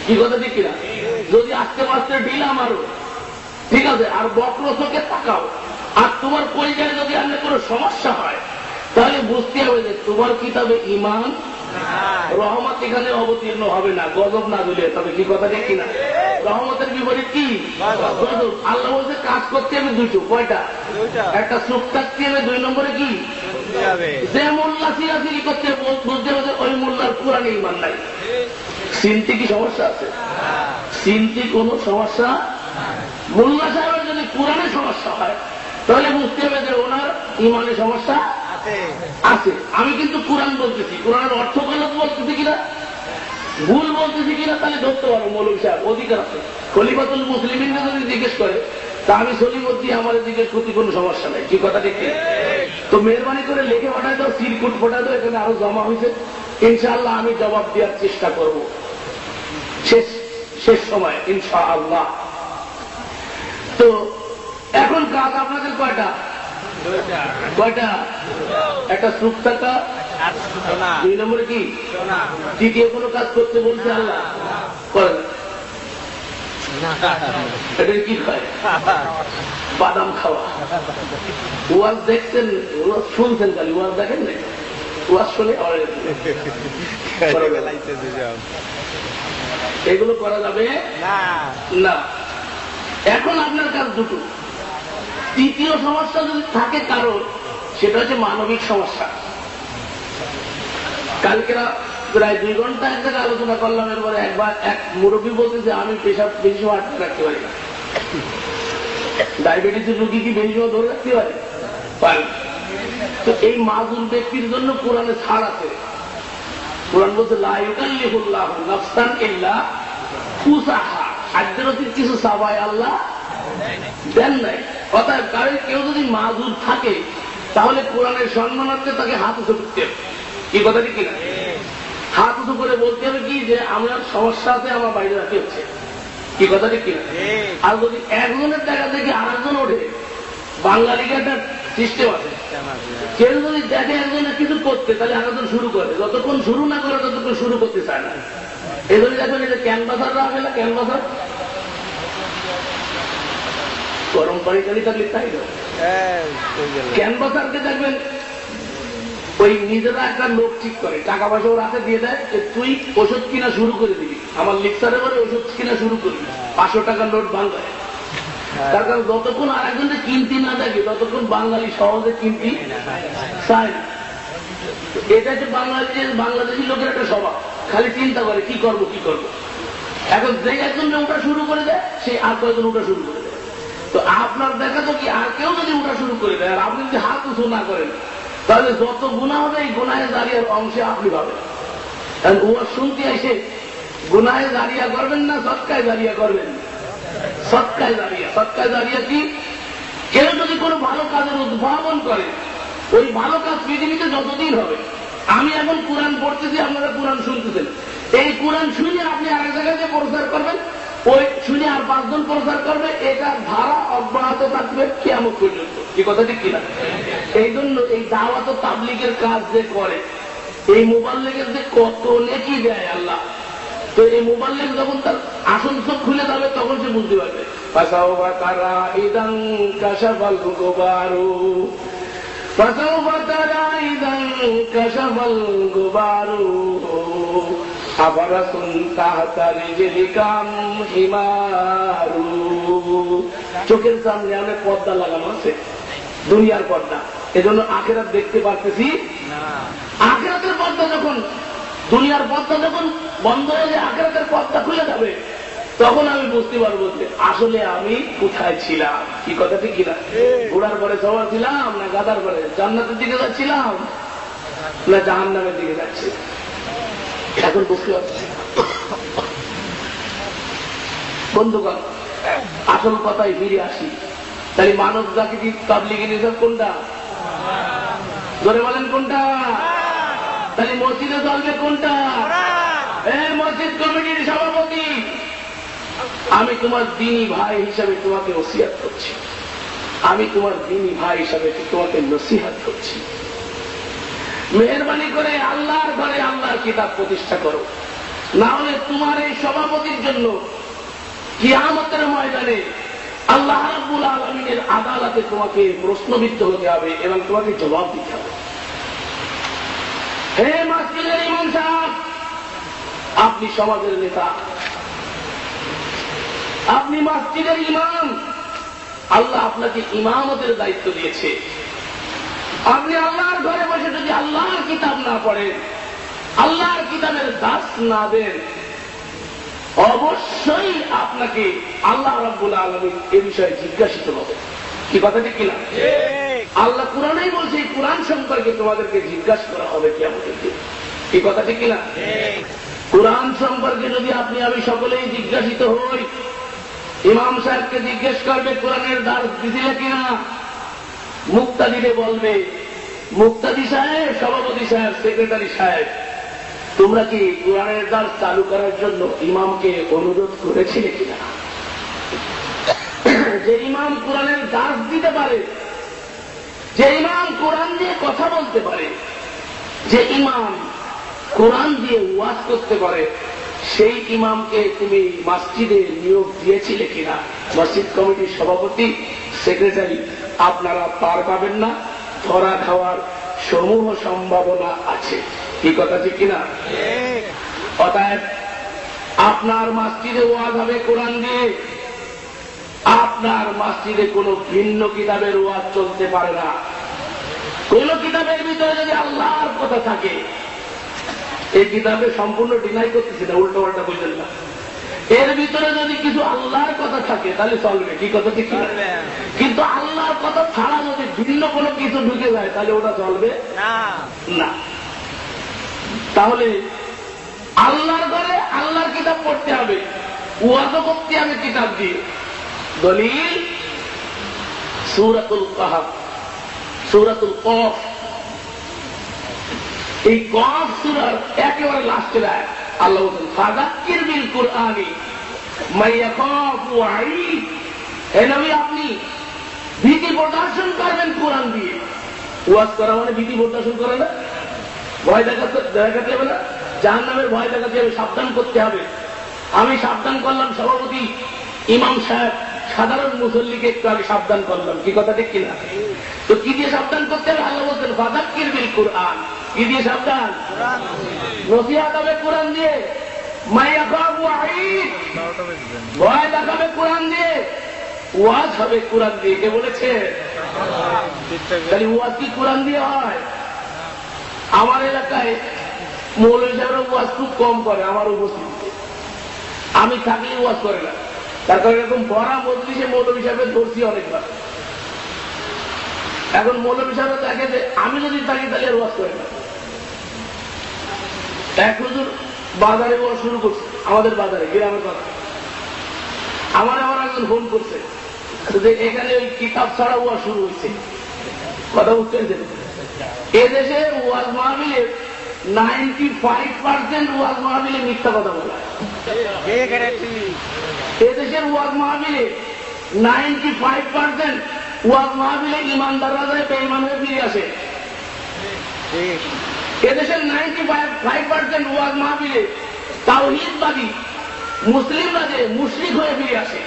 কি কথা ঠিক কিনা? যদি আস্তে আস্তে দিলাম আরো, ঠিক আছে, আর বক্র চোখে তাকাও, আর তোমার পরিচয় যদি আনলে কোনো সমস্যা হয়, তাহলে বুঝতে হবে যে তোমার কিতাবে ঈমান, রহমত এখানে অবতীর্ণ হবে না, গজব না দিলে। তবে কি কথা ঠিক কিনা? রহমতের বিপরীত কি? গজব। আল্লাহ বলছে কাজ করতে হবে দুটো। কয়টা? একটা চুপ থাকতে হবে, 2 নম্বরে কি? যে মোল্লা সিরাসিরি করতে বুঝতে হবে ওই মোল্লার কোরআনে ঈমান নাই। চিন্তি কি সমস্যা আছে? চিন্তি কোন সমস্যা? মোল্লা সাহেবের যদি কোরআনে সমস্যা হয়, তাহলে বুঝতে হবে যে ওনার ঈমানে সমস্যা আছে। আমি কিন্তু কোরআন বলতেছি, কোরআনের অর্থ গলত বলতেছি কিনা, ভুল বলতেছি কিনা, তাহলে ধরতে পারো মৌলভী সাহেব, অধিকার আছে। খলিফাতুল মুসলিমিনকে যদি জিজ্ঞেস করে, তা আমি সলিমুদ্দিন আমার জিজ্ঞেস করতে কোনো সমস্যা নাই, কি কথা ঠিক? তো মেহরবানি করে লিখে পাঠায় দাও, সিরকুট পাঠায় দাও, এখানে আরো জমা হয়েছে, ইনশাআল্লাহ আমি জবাব দেওয়ার চেষ্টা করব শেষ সময় ইনশাআল্লাহ। তো এখন কাজ আপনাদের কয়টা? কয়টা? একটা চুপ থাকা, 2 নম্বরে কি? তৃতীয় কোনো কাজ করতে বলছে আল্লাহ? করেন। এটা কি খায়? বাদাম খাওয়া। ওয়াজ দেখছেন, ওয়াজ শুনছেন, খালি ওয়াজ দেখেন না, ওয়াজ শুনে এগুলো করা যাবে না। এখন আপনার কাজ দুটো। তৃতীয় সমস্যা যদি থাকে কারণ, সেটা হচ্ছে মানবিক সমস্যা। কালকেরা প্রায় 2 ঘন্টা এক জায়গায় আলোচনা করলাম, এরপরে একবার এক মুরব্বী বলতেছে আমি পেশাব বেশি সময় আটকে রাখতে পারি না। ডায়াবেটিসের রোগী কি বেশি সময় ধরে রাখতে পারে? পারে। তো এই মাযুর ব্যক্তির জন্য কোরআনে ছাড় আছে। কোরআন বলছে লা ইউকাল্লিফুল্লাহু নাফসান ইল্লা উসাহা, সাধ্যের অতীত কিছু চাওয়ায় আল্লাহ দেন নাই। অর্থাৎ কারণ কেউ যদি মাযুর থাকে, তাহলে কোরআনের সম্মানার্থে তাকে হাত উঁচু করতে হবে, কি কথা ঠিক কিনা? হাত উঁচু করে বলতে হবে কি যে আমার সমস্যা আছে, আমার বাইরে রাখতে হচ্ছে, কি কথা ঠিক কিনা? আর যদি একজনের টাকা দেখে আর একজন ওঠে, বাঙালিকে একটা সিস্টেম আছে, কেউ যদি দেখে একজনের কিছু করতে তাহলে আরেকজন শুরু করে, যতক্ষণ শুরু না করে ততক্ষণ শুরু করতে চায় না। এই জন্য দেখবেন এই যে ক্যানভাসাররা আসে না, ক্যানভাসার গরম পানি টানি থাকলে তাই না, ক্যানভাসারকে দেখবেন ওই নিজেরা একটা লোক ঠিক করে, টাকা পয়সা ওর হাতে দিয়ে দেয়, তুই ওষুধ কিনা শুরু করে দিবি, আমার লিক্সারে করে ওষুধ কিনা শুরু করবি, 500 টাকার নোট বাংলায়। তার কারণ যতক্ষণ আর একজনকে কিনতি না দেখে ততক্ষণ বাঙালি সহজে কিনতি চায় না। এটা হচ্ছে বাংলাদেশি লোকের একটা স্বভাব, খালি চিন্তা করে কি করব কি করব। এখন যে একজন ওটা শুরু করে দেয় সে আর কয়েকজন ওটা শুরু করে দেয়। তো আপনার দেখা তো কি আর কেউ যদি ওটা শুরু করে দেয় আর আপনি যদি হাত উঁচু না করেন তাহলে যত গুনাহ হবে এই গুনাহে জারিয়ার অংশে আপনি পাবেন। কারণ ও শুনতে এসে গুনাহে জারিয়া করবেন না সৎকায় জারিয়া করবেন? সৎকায় জারিয়া। সৎকায় জারিয়া কি? কেউ যদি কোনো ভালো কাজের উদ্ভাবন করে ওই ভালো কাজ পৃথিবীতে যতদিন হবে, আমি এখন কোরআন পড়তেছি আপনারা কোরআন শুনতেছেন, এই কোরআন শুনে আপনি আরেক জায়গায় যে প্রচার করবেন, ওই শুনে আর 5 জন প্রচার করবে, এটা ধারা অব্যাহত থাকবে কিয়ামত পর্যন্ত। কি কথা ঠিক কিনা? এই জন্য এই দাওয়াত ও তাবলীগের কাজ যে করে, এই মুবাল্লিগের যে কত নেকি দেয় আল্লাহ, তো এই মুবাল্লিগ যখন তার আসল চোখ খুলে যাবে তখন সে বুঝতে পারবে। ফাসাউফা তারা ইদান কাশাফাল গুবারু, ফাসাউফা তারা ইদান কাশাফাল গুবারু, আবারাতুন তাহতা রিজলিকাম হিমারু। চোখের সামনে অনেক পর্দা লাগানো আছে, দুনিয়ার পর্দা, এজন্য আখিরাত দেখতে পারতেছি না। আখিরাতের পর্দা যখন, দুনিয়ার পর্দা যখন বন্ধ হয়ে যায়, আখিরাতের পর্দা খুলে যাবে, তখন আমি বুঝতে পারবো যে আসলে আমি কোথায় ছিলাম। কি কথা ঠিক কিনা? ঘোড়ার পরে সবার ছিলাম না গাধার পরে? জান্নাতের দিকে যাচ্ছিলাম না জাহান্নামের দিকে যাচ্ছি? এখন বুঝতে পারছি। বন্ধুগণ, আসল কথায় ফিরে আসি। তাই মানব জাতি তাবলীগের নিজাম কোনটা? ধরে বলেন কোনটা? তাহলে মসজিদে চলবে কোনটা? মসজিদ কমিটির সভাপতি, আমি তোমার দ্বীনী ভাই হিসাবে তোমাকে ওসিয়াত করছি, আমি তোমার দ্বীনী ভাই হিসাবে তোমাকে নসিহত করছি, মেহরবানি করে আল্লাহর ঘরে আল্লাহর কিতাব প্রতিষ্ঠা করো, না হলে তোমার এই সভাপতির জন্য কিয়ামতের ময়দানে আল্লাহ রাব্বুল আলামিনের আদালতে তোমাকে প্রশ্নবিদ্ধ হতে হবে এবং তোমাকে জবাব দিতে হবে। হে মসজিদের ইমাম সাহেব, আপনি সমাজের নেতা, আপনি মসজিদের ইমাম, আল্লাহ আপনাকে ইমামতের দায়িত্ব দিয়েছে। আপনি আল্লাহর ঘরে বসে যদি আল্লাহর কিতাব না পড়েন, আল্লাহর কিতাবের দাস না দেন, অবশ্যই আপনাকে আল্লাহ রাব্বুল আলামিন এ বিষয়ে জিজ্ঞাসিত হবে। কি কথা ঠিক কিনা? আল্লাহ কোরআনেই বলছে এই কোরআন সম্পর্কে তোমাদেরকে জিজ্ঞাসা করা হবে কিয়ামতের দিন। কি কথা ঠিক কিনা? কোরআন সম্পর্কে যদি আপনি আমি সকলেই জিজ্ঞাসিত হই, ইমাম সাহেবকে জিজ্ঞেস করবে কোরআনের দার্স দিছিলে কিনা, মুক্তাদিরে বলবে মুক্তাদি সাহেব, সভাপতি সাহেব, সেক্রেটারি সাহেব, তোমরা কি কোরআনের দার্স চালু করার জন্য ইমামকে অনুরোধ করেছিলে কিনা? যে ইমাম কোরআনের দার্স দিতে পারে, যে ইমাম কোরআন দিয়ে কথা বলতে পারে, যে ইমাম কোরআন দিয়ে ওয়াজ করতে পারে, সেই ইমামকে তুমি মসজিদে নিয়োগ দিয়েছিলে কিনা? মসজিদ কমিটির সভাপতি, সেক্রেটারি, আপনারা পার পাবেন না, ধরা খাওয়ার সমূহ সম্ভাবনা আছে। কি কথা ঠিক কিনা? অতএব আপনার মসজিদে ওয়াজ হবে কোরআন দিয়ে, আপনার মসজিদে কোনো ভিন্ন কিতাবের ওয়াজ চলতে পারে না। কোন কিতাবের ভিতরে যদি আল্লাহর কথা থাকে, এই কিতাবে সম্পূর্ণ ডিনাই করতেছি না, উল্টো পাল্টা বুঝলেন না, এর ভিতরে যদি কিছু আল্লাহর কথা থাকে তাহলে চলবে। কি কথা ঠিক চলবে? কিন্তু আল্লাহর কথা ছাড়া যদি ভিন্ন কোনো কিছু ঢুকে যায় তাহলে ওটা চলবে না। তাহলে আল্লাহর ঘরে আল্লাহর কিতাব পড়তে হবে, ওয়াজও করতে হবে কিতাব দিয়ে। দলিল সূরাতুল কাহফ, সূরাতুল কফ। এই কফ সূরার একেবারে লাস্টের আয়াত আল্লাহ বলেন ফাযাক্কির বিল কুরআনি আপনি ভীতি প্রদর্শন করবেন কোরআন দিয়ে। ওয়াজ করা মানে ভীতি প্রদর্শন করে না, ভয় দেখাতে হবে না, জাহান্নামের ভয় দেখাতে হবে, সাবধান করতে হবে। আমি সাবধান করলাম সভাপতি ইমাম সাহেব, সাধারণ মুসল্লিকে একটু আগে সাবধান করলাম, কি কথা ঠিক কিনা? তো কি দিয়ে সাবধান করতে হবে? আল্লাহ বলছেন ফাযাক্কির বিল কুরআন। কি দিয়ে সাবধান? নসিহত হবে কোরআন দিয়ে। ভয় দেখাবে কোরআন দিয়ে, ওয়াজ হবে কোরআন দিয়ে। কে বলেছে? তাহলে ওয়াজ কি কোরআন দিয়ে হয়? আমার এলাকায় মৌলভী সাহেবরা ওয়াজ খুব কম করে, আমার উপস্থিতিতে। আমি থাকলে ওয়াজ করে না, তার কারণ এরকম বড়া মজলিসে মৌলভী সাহেবের ধরছি অনেকবার। এখন মৌলভী সাহেবরা দেখে যে আমি যদি থাকি তাহলে আর ওয়াজ করে না। এক হুজুর বাজারে ওয়াজ শুরু করছে, আমাদের বাজারে, গ্রামের বাজারে। আমার একজন ফোন করছে যে এখানে ওই কিতাব ছাড়া ওয়াজ শুরু হয়েছে। কথা বুঝতে পেরেছেন? এদেশে ওয়াজ মাহফিলে 95% ওয়াজ মাহফিলে মিথ্যা কথা বলা। এদেশের ওয়াজ মাহফিলে 95% ওয়াজ মাহফিলে ইমানদাররা যায় বেঈমান হয়ে ফিরে আসে। এদেশের 95% ওয়াজ মাহফিলে তাওহীদবাদী মুসলিমরা যে মুশরিক হয়ে ফিরে আসে।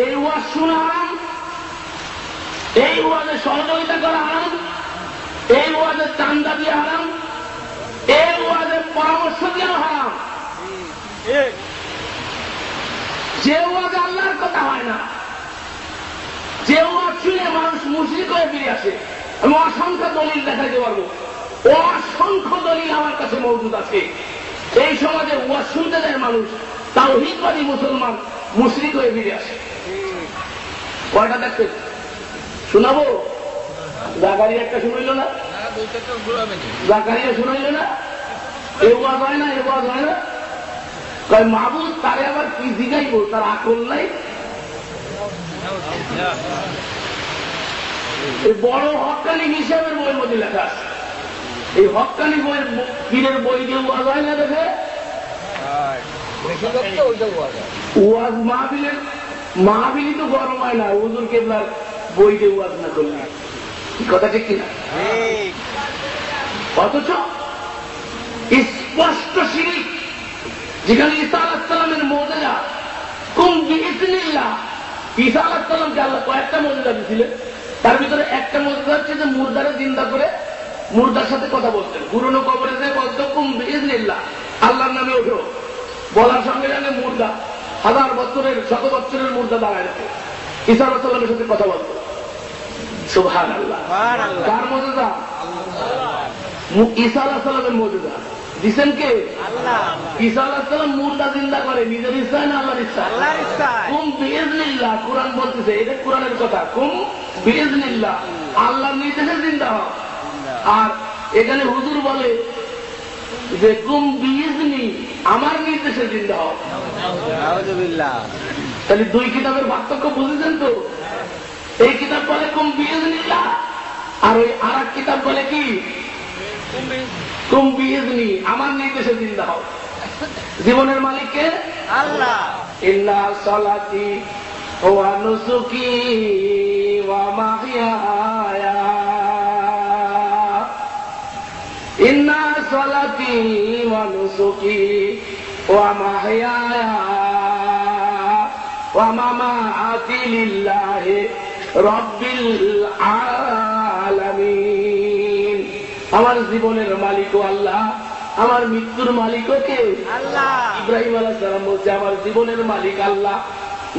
এই ওয়াজ শোনা হারাম, এই ওয়াজে সহযোগিতা করা হারাম, এই ওয়াজে চান্দা দিয়ে হারাম, এই ওয়াজে পরামর্শ দেওয়া হারাম। যে ওয়াজে আল্লাহর কথা হয় না, যে ওয়াজ শুনে মানুষ মুশরিক হয়ে ফিরে আসে, আমি অসংখ্য দলিল দেখাইতে পারবো, অসংখ্য দলিল আমার কাছে মজুদ আছে। এই সমাজে ওয়াজ শুনতে যায় মানুষ, তাওহীদবাদী মুসলমান মুশরিক হয়ে ফিরে আসে। কয়টা দেখতে শোনাবো? জাকারিয়া একটা শুনাইল না, জাকারিয়া শুনাইল না, এ ওয়াজ হয় না, এ ওয়াজ হয় না। কয় মাহবুব তারে আবার কি জিগাইব, তার আকল নাই। এই বড় হক্কানি হিসাবের বইয়ের মধ্যে লেখা আছে। এই হক্কানি বইয়ের পীরের বই দিয়ে ওয়াজ হয় না। দেখে ওয়াজ মাহফিলই তো গরম হয় না হুজুর কেবলার বই দিয়ে ওয়াজ না করলে। কথা ঠিক কিনা? অথচ স্পষ্ট শিরিক, যেখানে ঈসা আলাইহিস সালামের মুজিজা কুম বিইজনিল্লাহ। ঈসা আলাইহিস সালামকে আল্লাহ কয়েকটা মুজিজা দিয়েছিলেন, তার ভিতরে একটা মুজিজা হচ্ছে যে মুর্দারে জিন্দা করে মুর্দার সাথে কথা বলতেন। পুরনো কবরে যে বলতো কুম বিইজনিল্লাহ, আল্লাহর নামে ওঠো, বলার সঙ্গে সঙ্গে মুর্দা হাজার বছরের শত বছরের মুর্দা দাঁড়ায় রাখে, ঈসা আলাইহিস সালামের সাথে কথা বলতো। সুবহানাল্লাহ। কার মুজিজা? ঈসা আলাইহিস সালামের মুজিজা দিচ্ছেন কে? আল্লাহ। ঈসা আলাইহিস সালাম মুর্দা জিন্দা করে নিজের ইচ্ছায় না আল্লাহর ইচ্ছায়? আল্লাহর ইচ্ছায়। কুম বিইজনিল্লাহ, কোরআন বলতেছে, এটা কোরআনের কথা। কুম বিইজনিল্লাহ, আল্লাহর নির্দেশে জিন্দা হও। আর এখানে হুজুর বলে যে কুম বিইজনি, আমার নির্দেশে জিন্দা হও। আউযুবিল্লাহ। তাহলে দুই কিতাবের পার্থক্য বুঝেছেন তো? এই কিতাব বলে কুম বিইজনিল্লাহ, আর ওই আর এক কিতাব বলে কি? কুম বিইজনি, আমার নির্দেশে জিন্দা হও। জীবনের মালিককে আল্লাহ। ইন্না সালাতি ওয়া নুসুকি ওয়া মাহইয়ায়া, ইন্না সালাতি ওয়া নুসুকি ওয়া মাহইয়ায়া ওয়া মামাতি লিল্লাহি রাব্বিল আলামিন। আমার জীবনের মালিকও আল্লাহ, আমার মৃত্যুর মালিকও কে? আল্লাহ। ইব্রাহিম আলাইহিস সালাম বলছে আমার জীবনের মালিক আল্লাহ।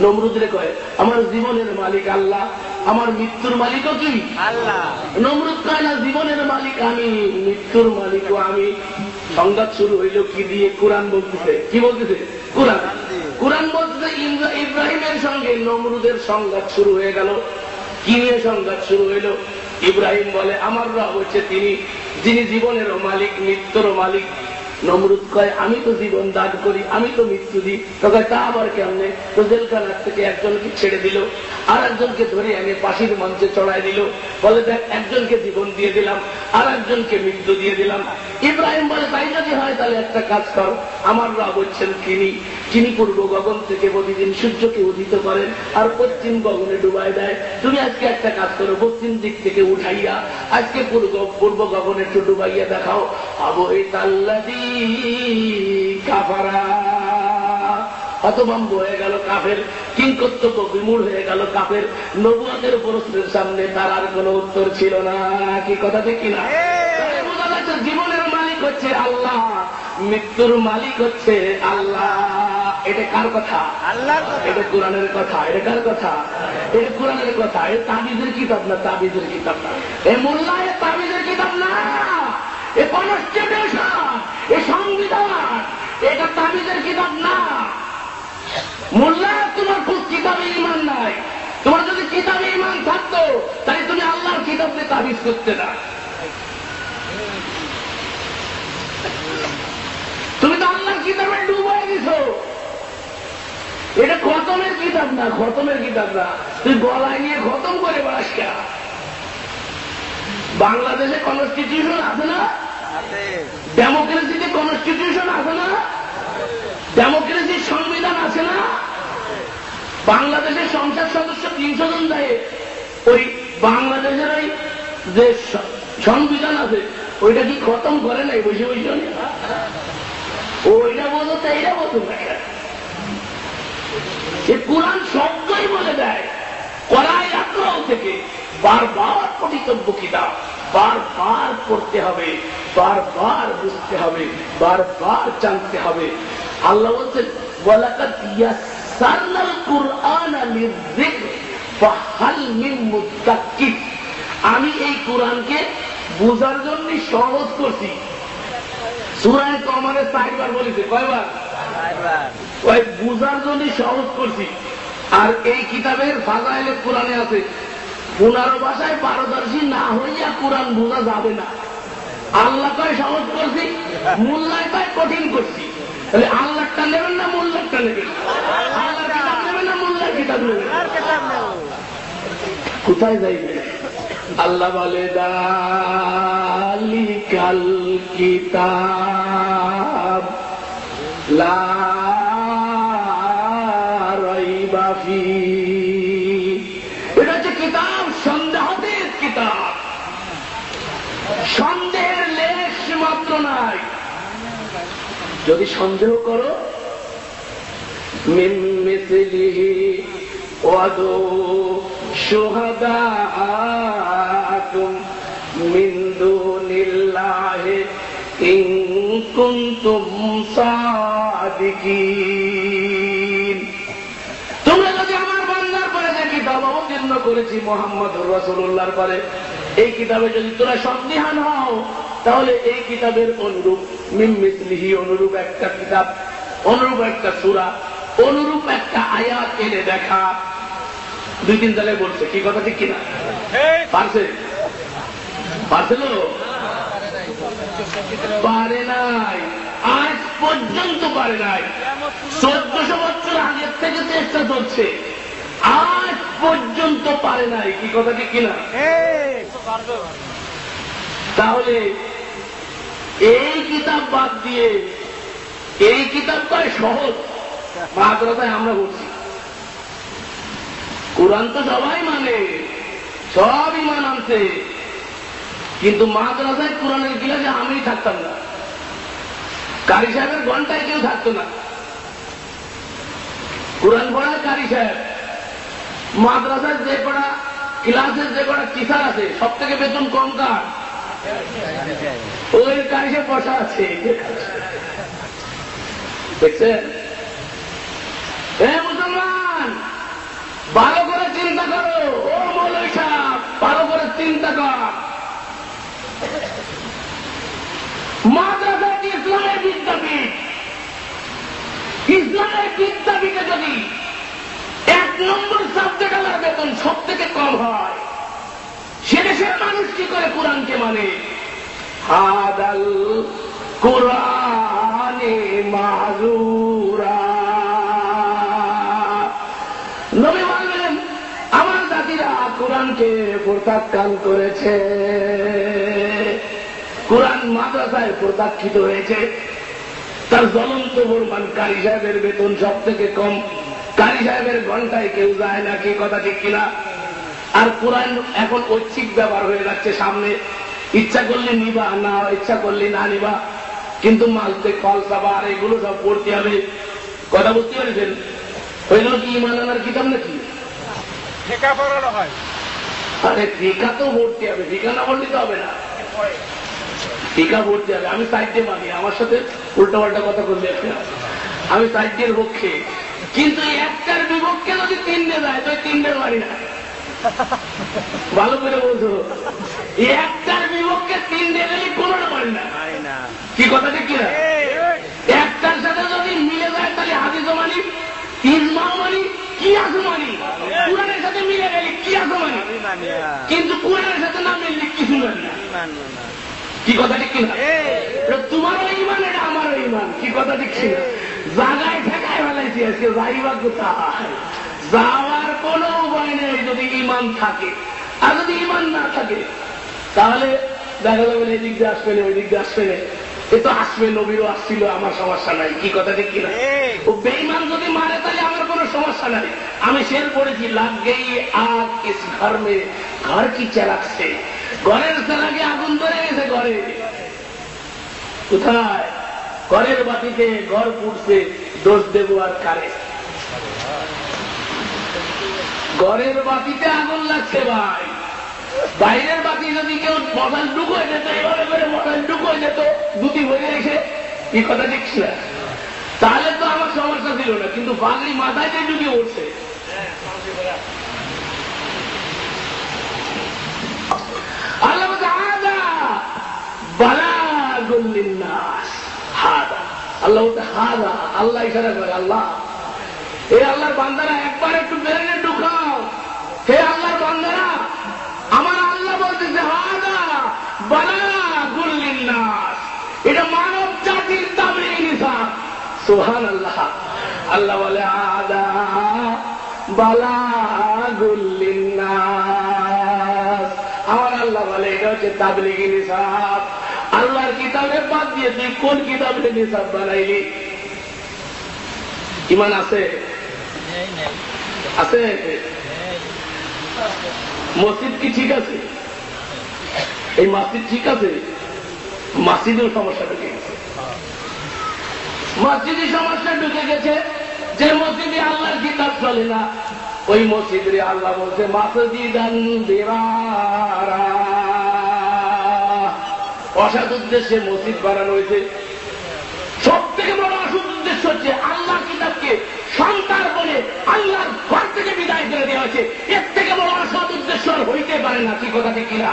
নমরুদরে কয় আমার জীবনের মালিক আল্লাহ, আমার মৃত্যুর মালিকও কি? আল্লাহ। নমরুদ কয় না জীবনের মালিক আমি, মৃত্যুর মালিকও আমি। সংঘাত শুরু হইল কি দিয়ে? কোরআন বলতেছে। কি বলতেছে? কোরআন। কোরআন বলতেছে ইব্রাহিমের সঙ্গে নমরুদের সংঘাত শুরু হয়ে গেল। কি নিয়ে সংঘাত শুরু হইল? ইব্রাহিম বলে আমার রব হচ্ছে তিনি যিনি জীবনেরও মালিক, মৃত্যুরও মালিক। নমরুদ কয় আমি তো জীবন দান করি, আমি তো মৃত্যু দিই। তো কয় তা আবার কেমনে? তো জেলখানার থেকে একজনকে ছেড়ে দিল, আর একজনকে ধরে এনে ফাঁসির মঞ্চে চড়াই দিল। বলে দেখ, একজনকে জীবন দিয়ে দিলাম, আর একজনকে মৃত্যু দিয়ে দিলাম। ইব্রাহিম বলে তাই যদি হয় তাহলে একটা কাজ কর, আমার রব হচ্ছেন যিনি পূর্ব গগন থেকে প্রতিদিন সূর্যকে উদিত করেন আর পশ্চিম গগনে ডুবাই দেয়। তুমি আজকে একটা কাজ করো, পশ্চিম দিক থেকে উঠাইয়া আজকে পূর্ব গগনে একটু ডুবাইয়া দেখাও। আবহিতাল্লাযী কাফারা, হতভম্ব হয়ে গেল কাফের, কিংকর্তব্য বিমূঢ় হয়ে গেল কাফের। নবুয়তের প্রশ্নের সামনে তার আর কোন উত্তর ছিল না। কি কথা ঠিক কিনা? বোঝা যাচ্ছে জীবনের মালিক হচ্ছে আল্লাহ, মৃত্যুর মালিক হচ্ছে আল্লাহ। এটা কার কথা? আল্লাহর কথা। এটা কোরআনের কথা। এটা কার কথা? এটা কোরআনের কথা। এটা তাবিজের কিতাব না, তাবিজের কিতাব না। এ মোল্লা, এ তাবিজের কিতাব না, এ কনস্টিটিউশন, এ সংবিধান, এটা তাবিজের কিতাব না। মোল্লা, তোমার খুব কিতাবে ইমান নাই। তোমার যদি কিতাবে ইমান থাকতো তাই তুমি আল্লাহর কিতাবকে তাবিজ করতে না। তুমি তো আল্লাহর কিতাবে ডুবাই দিছো। এটা খতমের কিতাব না, খতমের কিতাব না। তুই গলায় নিয়ে খতম করে বেড়াস কেন? বাংলাদেশে কনস্টিটিউশন আছে না? ডেমোক্রেসিতে কনস্টিটিউশন আছে না? ডেমোক্রেসির সংবিধান আছে না? বাংলাদেশের সংসদ সদস্য 300 জন দেয়। ওই বাংলাদেশের ওই যে সংবিধান আছে ওইটা কি খতম করে নাই বসে বসে? ওইটা বোঝো তো এইটা বোঝো না। কোরআন শব্দই বলে দেয়, করাই আগ্রহ থেকে বারবার পঠিতব্য কিতাব, বারবার পড়তে হবে, বারবার বুঝতে হবে, বারবার জানতে হবে। আল্লাহ বলছেন ওয়ালাকাদ ইয়াসসারনাল কুরআনা লিযিকর ফাহাল মিন মুদ্দাক্কির। আমি এই কোরআনকে বুঝার জন্য সহজ করছি। সূরা কমারে 4 বার বলেছে। কয়বার? 4 বার। ওই বুঝার জন্য সহজ করছি। আর এই কিতাবের ফাজাইলে কোরআনে আছে 15 ভাষায় পারদর্শী না হইয়া কোরআন বোঝা যাবে না। আল্লাহ কয় সহজ করছি, মোল্লায় কয় কঠিন করছি। তাহলে আল্লাহটা নেবেন না মোল্লারটা নেবেন? আল্লাহর কিতাব নেবেন না মোল্লার কিতাব নেবেন? কোথায় যাইবে? আল্লাহ বলে যালিকাল কিতাব লা রাইবা ফীহ। এটা হচ্ছে কিতাব, সন্দেহের কিতাব, সন্দেহের লেশ মাত্র নাই। যদি সন্দেহ করো মিন মিসলিহি ওয়াদু শুহাদাআকুম মিন দুনিল্লাহি ইন কুনতুম সাদিকিন। তোমরা যদি আমার বান্দার পরে যে কিতাব অবতীর্ণ করেছি মুহাম্মদুর রাসূলুল্লাহর পরে, এই কিতাবে যদি তোরা সন্দিহান হও তাহলে এই কিতাবের অনুরূপ মিন মিসলিহি, অনুরূপ একটা কিতাব, অনুরূপ একটা সূরা, অনুরূপ একটা আয়াত এনে দেখা। 2-3 জায়গায় বলছে। কি কথা ঠিক কিনা? পারছে? পারছিল? পারে নাই, আজ পর্যন্ত পারে নাই। 1400 বছর আগের থেকে চেষ্টা চলছে, আজ পর্যন্ত পারে নাই। কি কথা ঠিক কিনা? তাহলে এই কিতাব বাদ দিয়ে এই কিতাবটাই সহজ। মাদ্রাসায় আমরা বলছি কোরআন তো সবাই মানে, সব ইমান আনছে, কিন্তু মাদ্রাসায় কোরআনের ক্লাসে আমি থাকতাম না, কারি সাহেবের ঘন্টায় কেউ থাকতো না। কোরআন পড়ায় কারি সাহেব, মাদ্রাসায় যে পড়া ক্লাসের যে কটা টিচার আছে সব থেকে বেতন কম কার? ওই কারি সাহেব বসা আছে। দেখছেন? মুসলমান ভালো করে চিন্তা করো। ও মৌলভী সাহেব ভালো করে চিন্তা কর। মাদ্রাসা ইসলামের বিদ্যাপীঠ, ইসলামের বিদ্যাপীঠে যদি 1 নম্বর সাবজেক্ট আমার বেতন সব থেকে কম হয়, সে দেশের মানুষ কি করে কোরআনকে মানে? হাদাল কোরআন কুরআনে মাযুরা। নবী বললেন আমার জাতিরা কোরআনকে প্রত্যাখ্যান করেছে, কোরআন মাদ্রাসায় প্রত্যাখ্যিত হয়েছে। তার জ্বলন্ত প্রমাণ কারি সাহেবের বেতন সব থেকে কম, কারি সাহেবের ঘন্টায় কেউ যায় না, কি কথা ঠিক কিনা? আর কোরআন এখন ঐচ্ছিক ব্যবহার হয়ে যাচ্ছে, সামনে ইচ্ছা করলে নিবা, না ইচ্ছা করলে না নিবা, কিন্তু মালতে ফলসাবা আর এগুলো সব পড়তে হবে। কথা বুঝতে পেরেছেন? ওইগুলো কি ইমান আনার কিতাব নাকি? ফিকা পড়ানো হয়। আরে ফিকা তো পড়তে হবে, ফিকা না পড়লে তো হবে না, ফিকা পড়তে হবে। আমি সাইডে মানি, আমার সাথে উল্টা পাল্টা কথা করলে আমি সাইডের পক্ষে, কিন্তু একটার বিপক্ষে যদি তিনটে যায় তো তিনটের মানি না। ভালো করে বলছো, একটার বিপক্ষে তিনটে গেলে কোনোটা মানি না, কি কথা ঠিক কিনা? একটার সাথে যদি মিলে যায় তাহলে হাদিসও মানি, ইজমাও মানি, কিয়াসও মানি। কোরআনের সাথে মিলে গেলে কিয়াসও মানি, কিন্তু কোরআনের সাথে না মিললে কিছু মানি না, কি কথা ঠিক কিনা? তোমারও ইমান, এটা আমারও ইমান, কি কথা ঠিক কিনা? জায়গায় ঠেকায় ফেলাইছি, আজকে যাইবা কোথায়? যাওয়ার কোন উপায় নেই যদি ইমান থাকে। আর যদি ইমান না থাকে তাহলে দেখা যাবে এই দিক দিয়ে আসবে না, ওই দিক দিয়ে আসবে না। এ তো আসবে, নবীরও আসছিল, আমার সমস্যা নাই, কি কথা ঠিক কিনা? ও বেঈমান যদি মারে তাহলে আমার কোনো সমস্যা নাই। আমি শের পড়েছি, লাগ গেই আগ ইস ঘর মে, ঘর কি চালাক সে, ঘরের চালাকে আগুন ধরে গেছে ঘরে। কোথায়? ঘরের বাতিতে ঘর পুড়ছে, দোষ দেব আর কারে? ঘরের বাতিতে আগুন লাগছে ভাই, বাইরের বাতি যদি কেউ মশাল ঢুকোয় যেত, এভাবে করে মশাল ঢুকোয় যেত, দুটি ভরে এসে, এই কথা দেখছি না, তাহলে তো আমার সমস্যা ছিল না। কিন্তু পাগড়ি মাথায় যে ঢুকে উঠছে, আল্লাহ হাদা বালাগুল লিন্নাস, হাদা আল্লাহ বলতে হাদা, আল্লাহ ইশারা করে, আল্লাহ এই আল্লাহর বান্দারা একবার একটু বেরেনে ঢুকাও, হে আল্লাহর বান্দারা, আমার আল্লাহ বলতেছে হাদা বালাগুল লিন্নাস, এটা মানব জাতির তাবলীগ নিসাব। সুবহানাল্লাহ। আল্লাহ বলে হাদা বালাগুল লিন্নাস, আমার আল্লাহ বলে এটা হচ্ছে তাবলীগি নিসাব। আল্লাহর কিতাবে বাদ দিয়ে তুই কোন কিতাবে নিসাব বানাইলি? ইমান আছে? আছে? মসজিদ কি ঠিক আছে? এই মসজিদ ঠিক আছে? মসজিদের সমস্যা ঢুকে গেছে, মসজিদের সমস্যা ঢুকে গেছে। যে মসজিদে আল্লাহর কিতাব চলে না, ওই মসজিদে আল্লাহ বলছে মাসজিদান দিরারা, অসৎ উদ্দেশ্যে মসজিদ বানানো হয়েছে। সব থেকে বড় অসৎ উদ্দেশ্য হচ্ছে আল্লাহর কিতাবকে সন্তান বলে আল্লাহর ঘর থেকে বিদায় করে দেওয়া হয়েছে। এর থেকে বড় অসৎ উদ্দেশ্য আর হইতে পারে না, কি কথা ঠিক কিনা?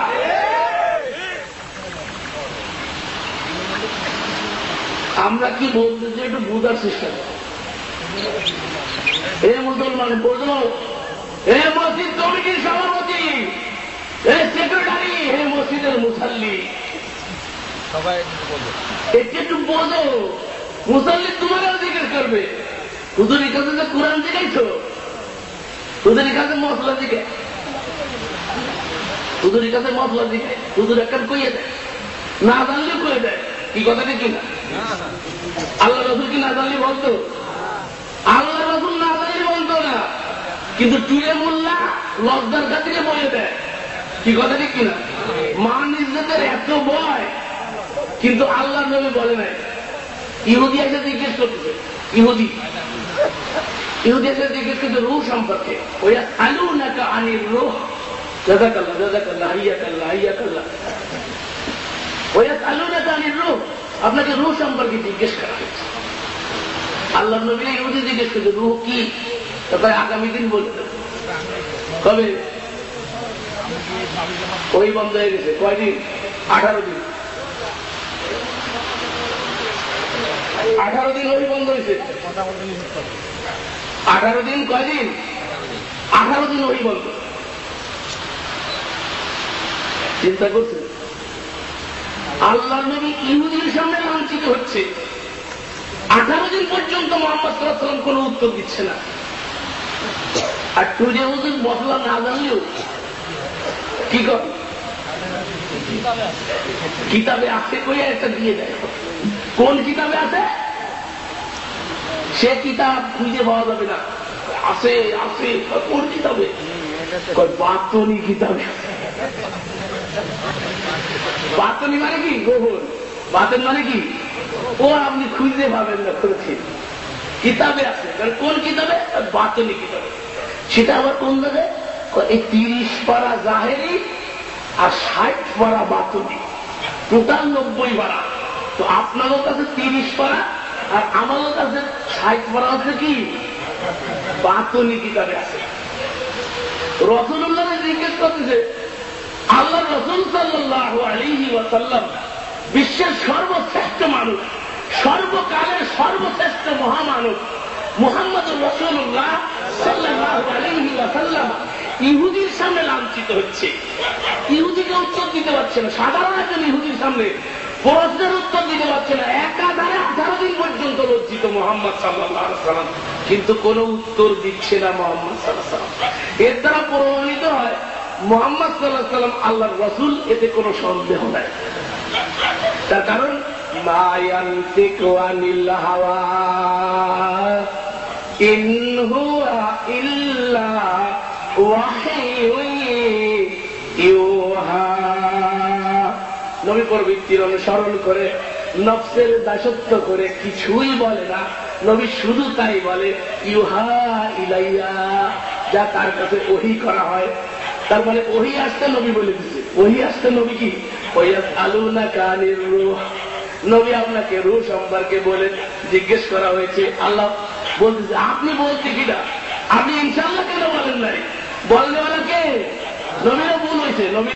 আমরা কি বলতেছি একটু বুঝার চেষ্টা করি। এ মুসলমান বোঝো, এ মসজিদ কমিটির সভাপতি, এ সেক্রেটারি, হে মসজিদের মুসাল্লি, সবাই একটু বোঝো। মুসাল্লি তোমারও জিজ্ঞেস করবে, হুজুরের কাছে যে কোরআন জিজ্ঞাইছো, হুজুরের কাছে মশলা জিজ্ঞাই, হুজুরের কাছে মশলা জিজ্ঞাই, হুজুর একটা কইয়ে দেয়, না জানলে কয়ে দেয়, কি কথাটা কিনা? আল্লাহ রসুল কি না জানলে বলতো? আল্লাহ রসুল না জানলে বলতো না, কিন্তু টুয়ে মোল্লা লজ্জার খাতিরে বলে দেয়, কি কথা ঠিক কিনা? মান ইজ্জতের এত ভয়, কিন্তু আল্লাহ নবী বলে নাই। ইহুদি এসে জিজ্ঞেস করতেছে, ইহুদি এসে জিজ্ঞেস করছে রূহ সম্পর্কে, ওয়া আলুনাকা আনির রূহ, জাযাকাল্লাহ জাযাকাল্লাহ হাইয়াকাল্লাহ হাইয়াকাল্লাহ, ওয়া আলুনাকা আনির রূহ, আপনাকে রূহ সম্পর্কে জিজ্ঞেস করা হয়েছে। আল্লাহ নবী ইহুদি জিজ্ঞেস করছে রূহ কি? তারপরে আগামী দিন বলে দেবে, কবে? ওই বন্ধ হয়ে গেছে। কয়দিন? 18 দিন। 18 দিন ওই বন্ধ হয়েছে। 18 দিন কয়দিন? 18 দিন ওই বন্ধ। চিন্তা করছে আল্লাহ নবী ইহুদির সামনে লাঞ্ছিত হচ্ছে, 18 দিন পর্যন্ত মোহাম্মদ সাল্লাল্লাহু আলাইহি ওয়াসাল্লাম কোনো উত্তর দিচ্ছে না। আর টুজে হুজুর মশলা না জানলেও কি কর, কিতাবে আছে কই একটা দিয়ে দেয়। কোন কিতাবে আছে? সে কিতাব খুঁজে পাওয়া যাবে না। আছে আছে কোন কিতাবে? বাতনি কিতাবে। বাতনি মানে কি? গোবর। বাতন মানে কি? ও আপনি খুঁজে পাবেন না, করেছি কিতাবে আছে। কোন কিতাবে? বাতনি কিতাবে। সেটা আবার কোন জায়গায়? এই 30 পারা জাহেরি আর 60 পারা বাতনি, টোটাল 90 পারা। তো আপনারও কাছে 30 পারা আর আমারও কাছে 60 পারা আছে কি বাতনি কিতাবে আছে। রাসূলুল্লাহ জিজ্ঞেস করতেছে, আল্লাহ রাসূল সাল্লাল্লাহু আলাইহি ওয়াসাল্লাম বিশ্বের সর্বশ্রেষ্ঠ মানুষ, সর্বকালের সর্বশ্রেষ্ঠ মহামানব মুহাম্মদুর রাসূলুল্লাহ সাল্লাল্লাহু আলাইহি ওয়াসাল্লাম ইহুদির সামনে লাঞ্ছিত হচ্ছে। ইহুদিকে উত্তর দিতে পারছে না। সাধারণ একজন ইহুদির সামনে প্রশ্নের উত্তর দিতে পারছে না। একাধারে 18 দিন পর্যন্ত লজ্জিত মুহাম্মদ সাল্লাল্লাহু আলাইহি ওয়াসাল্লাম, কিন্তু কোনো উত্তর দিচ্ছে না মুহাম্মদ সাল্লাল্লাহু আলাইহি ওয়াসাল্লাম। এর দ্বারা প্রমাণিত হয় মুহাম্মদ সাল্লাল্লাহু আলাইহি ওয়াসাল্লাম আল্লাহর রাসূল, এতে কোনো সন্দেহ নাই। তার কারণ মা ইয়ানতিকু আনিল হাওয়া ইন হুয়া ইল্লা ওয়াহয়ুন ইউহা। নবী প্রবৃত্তির অনুসরণ করে, নফসের দাসত্ব করে কিছুই বলে না। নবী শুধু তাই বলে ইউহা ইলাইয়া, যা তার কাছে ওহী করা হয়। তার মানে ওহী আসতে নবী বলে দিচ্ছে। ওহী আসতে নবী কি? ওয়ায়াসআলুনাকা আনির রূহ। নবী আপনাকে রূহ সম্পর্কে বলে জিজ্ঞেস করা হয়েছে। আল্লাহ বলতেছে আপনি বলতে কিনা, আপনি ইনশাআল্লাহ কেন বলেন নাই? বললে কে? নবীরও ভুল হয়েছে। নবী